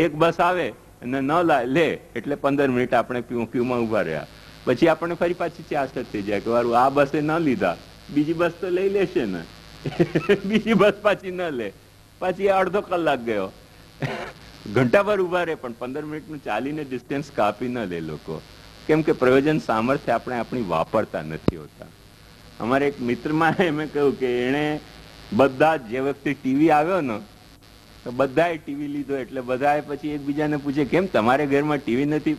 એક બસ આવે અને ન લે એટલે 15 મિનિટ આપણે ક્યુમાં ઉભા રહ્યા. પછી આપણને ફરી પાછી આશા થઈ જાય કે વારું આ બસે ન લીધા, બીજી બસ તો લઈ લેશે ને. બીજી બસ પાછી ન લે, પાછી અડધો કલાક ગયો. ઘંટાભર ઉભા રહે પણ 15 મિનિટનું ચાલીને ડિસ્ટન્સ કાપી ન લે લોકો. કેમ કે પ્રયોજન સામર્થ્ય આપણે આપણી વાપરતા નથી હોતા. અમારે એક મિત્રમાં એમ કહ્યું કે એને બધા જે વખતે ટીવી આવ્યો ને તો બધાએ ટીવી લીધો, એટલે બધાએ પછી એકબીજાને પૂછે કેમ તમારે ઘરમાં ટીવી નથી?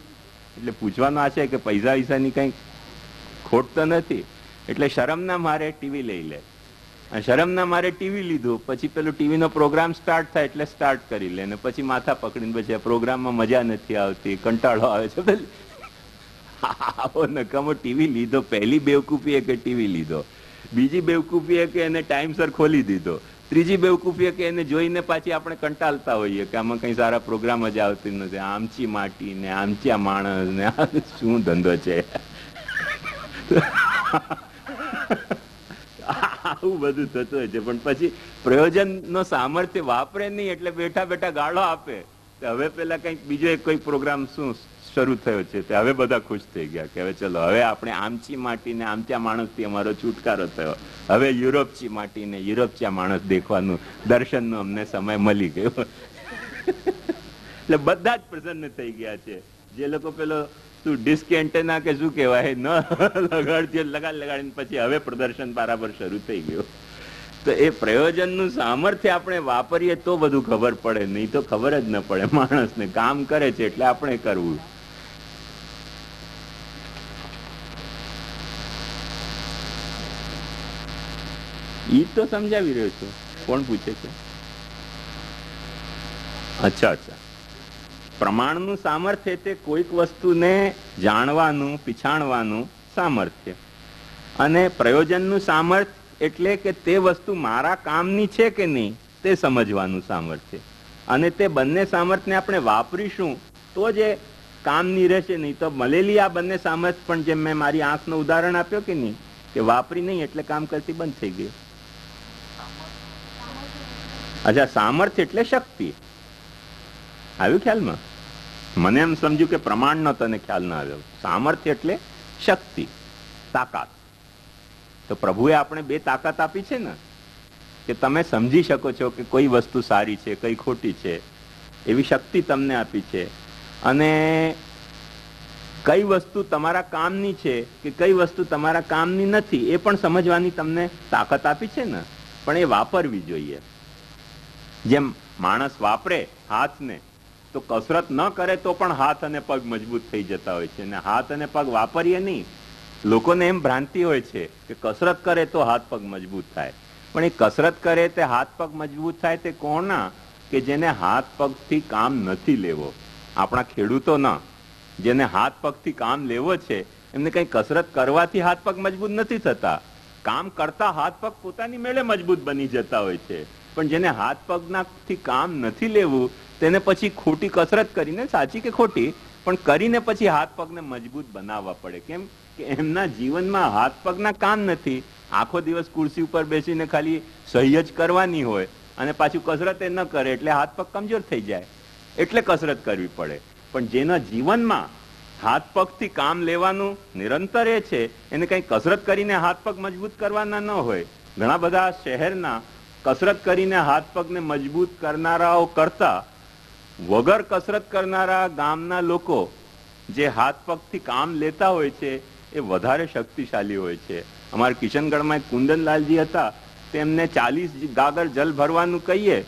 એટલે પૂછવાનો આ છે કે પૈસા વૈસાની કઈ ખોટ તો નથી, એટલે શરમના મારે ટીવી લઈ લે. શરમના મારે ટીવી લીધું, પછી પેલું ટીવીનો પ્રોગ્રામ સ્ટાર્ટ થાય એટલે સ્ટાર્ટ કરી લે ને પછી માથા પકડીને પછી પ્રોગ્રામમાં મજા નથી આવતી, કંટાળો આવે છે. આવો નકામો ટીવી લીધો. પહેલી બેવકૂફી કે ટીવી લીધો, બીજી બેવકૂફી કે એને ટાઈમસર ખોલી દીધો, ત્રીજી બેવકૂફી કે એને જોઈને પાછી આપણે કંટાળતા હોઈએ કે આમાં કઈ સારા પ્રોગ્રામ જ આવતી નથી. આમચી માટી ને આમચા માણસ ને શું ધંધો છે. આવું બધું થતું હોય છે. પણ પછી પ્રયોજનનો સામર્થ્ય વાપરે નહીં એટલે બેઠા બેઠા ગાળો આપે. હવે પેલા કઈક બીજો કોઈ પ્રોગ્રામ શું શરૂ થયો છે તે હવે બધા ખુશ થઈ ગયા કે હવે ચલો હવે આપણે આમચી માટી ને આમચા માણસથી અમારો છુટકારો થયો. હવે યુરોપચી માટી ને યુરોપચા માણસ દેખવાનું દર્શનનો અમને સમય મળી ગયો. એટલે બધા જ પ્રસન્ન થઈ ગયા છે. જે લોકો પેલો શું ડિસ્ક એન્ટેના કે શું કહેવાય ન લગાડીને પછી હવે પ્રદર્શન બરાબર શરૂ થઈ ગયું. તો એ પ્રયોજનનું સામર્થ્ય આપણે વાપરીએ તો બધું ખબર પડે, નહીં તો ખબર જ ન પડે. માણસને કામ કરે છે એટલે આપણે કરવું. ઈ તો સમજાવી રહ્યો છું. કોણ પૂછે છે? અચ્છા અચ્છા. પ્રમાણનું સામર્થ્ય તે કોઈક વસ્તુને જાણવાનું, પીછાણવાનું સામર્થ્ય, અને પ્રયોજનનું સામર્થ્ય એટલે કે તે વસ્તુ મારા કામની છે કે નહીં તે સમજવાનું સામર્થ્ય. અને તે બંને સામર્થ્યને આપણે વાપરીશું તો જ એ કામની રહેશે, નહીં તો મળેલી આ બંને સામર્થ્ય પણ જેમ મેં મારી આંખનું ઉદાહરણ આપ્યો કે નહીં કે વાપરી નહીં એટલે કામ કરતી બંધ થઈ ગઈ. અચ્છા, સામર્થ્ય એટલે શક્તિ. આવ્યું ખ્યાલમાં? મને એમ સમજ્યું કે પ્રમાણનો તને ખ્યાલ ના આવ્યો. સામર્થ્ય એટલે શક્તિ, તાકાત. તો પ્રભુએ આપણે બે તાકાત આપી છે ને કે તમે સમજી શકો છો કે કોઈ વસ્તુ સારી છે કઈ ખોટી છે, એવી શક્તિ તમને આપી છે. અને કઈ વસ્તુ તમારા કામની છે કે કઈ વસ્તુ તમારા કામની નથી એ પણ સમજવાની તમને તાકાત આપી છે ને. પણ એ વાપરવી જોઈએ. જેમ માણસ વાપરે હાથને તો કસરત ન કરે તો પણ હાથ અને પગ મજબૂત થઈ જતા હોય છે. અને હાથ અને પગ વાપરીએ નહીં. લોકોને એમ ભ્રાંતિ હોય છે કે કસરત કરે તો હાથ પગ મજબૂત થાય. પણ એ કસરત કરે તે હાથ પગ મજબૂત થાય તે કોના? કે જેને હાથ પગથી કામ નથી લેવો. આપણા ખેડૂતો ના, જેને હાથ પગથી કામ લેવો છે એમને કઈ કસરત કરવાથી હાથ પગ મજબૂત નથી થતા. કામ કરતા હાથ પગ પોતાની મેળે મજબૂત બની જતા હોય છે. પણ જેને હાથ પગનાથી કામ નથી લેવું તેને પછી ખોટી કસરત કરીને, સાચી કે ખોટી, પણ કરીને પછી હાથ પગને મજબૂત બનાવવા પડે. કેમ કે એમના જીવનમાં હાથ પગના કામ નથી. આખો દિવસ ખુરશી ઉપર બેસીને ખાલી સહી જ કરવાની હોય અને પાછું કસરત એ ન કરે એટલે હાથ પગ કમજોર થઈ જાય, એટલે કસરત કરવી પડે. પણ જેના જીવનમાં હાથ પગથી કામ લેવાનું નિરંતર એ છે, એને કઈ કસરત કરીને હાથ પગ મજબૂત કરવાના ન હોય. ઘણા બધા શહેરના કસરત કરીને હાથ પગને મજબૂત કરનારાઓ કરતા વગર કસરત કરનારા ગામના લોકો જે હાથ પગથી કામ લેતા હોય છે એ વધારે શક્તિશાળી હોય છે. અમારા કિશનગઢમાં એક કુંદનલાલજી હતા, તેમને 40 ગાગર જલ ભરવાનું કહીએ,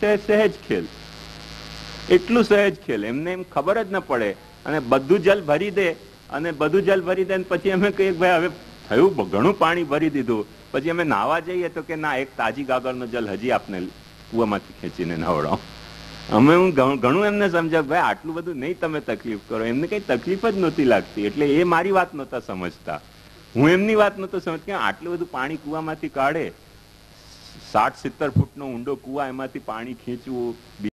સહેજ ખેલ, એટલું સહેજ ખેલ, એમને એમ ખબર જ ન પડે અને બધું જલ ભરી દે. અને બધું જલ ભરી દે પછી અમે કહીએ ભાઈ હવે થયું, ઘણું પાણી ભરી દીધું, પછી અમે નાહવા જઈએ તો કે ના, એક તાજી ગાગરનો જલ હજી આપને કુવામાંથી ખેંચીને નવડાવો. અમે હું ઘણું એમને સમજાવ, ભાઈ આટલું બધું નહીં તમે તકલીફ કરો. એમને કઈ તકલીફ જ નહોતી લાગતી, એટલે એ મારી વાત નહોતા સમજતા, હું એમની વાત નહોતો સમજતો. આટલું બધું પાણી કુવામાંથી કાઢે, 60-70 ફૂટનો ઊંડો કુવા, એમાંથી પાણી ખેંચવું.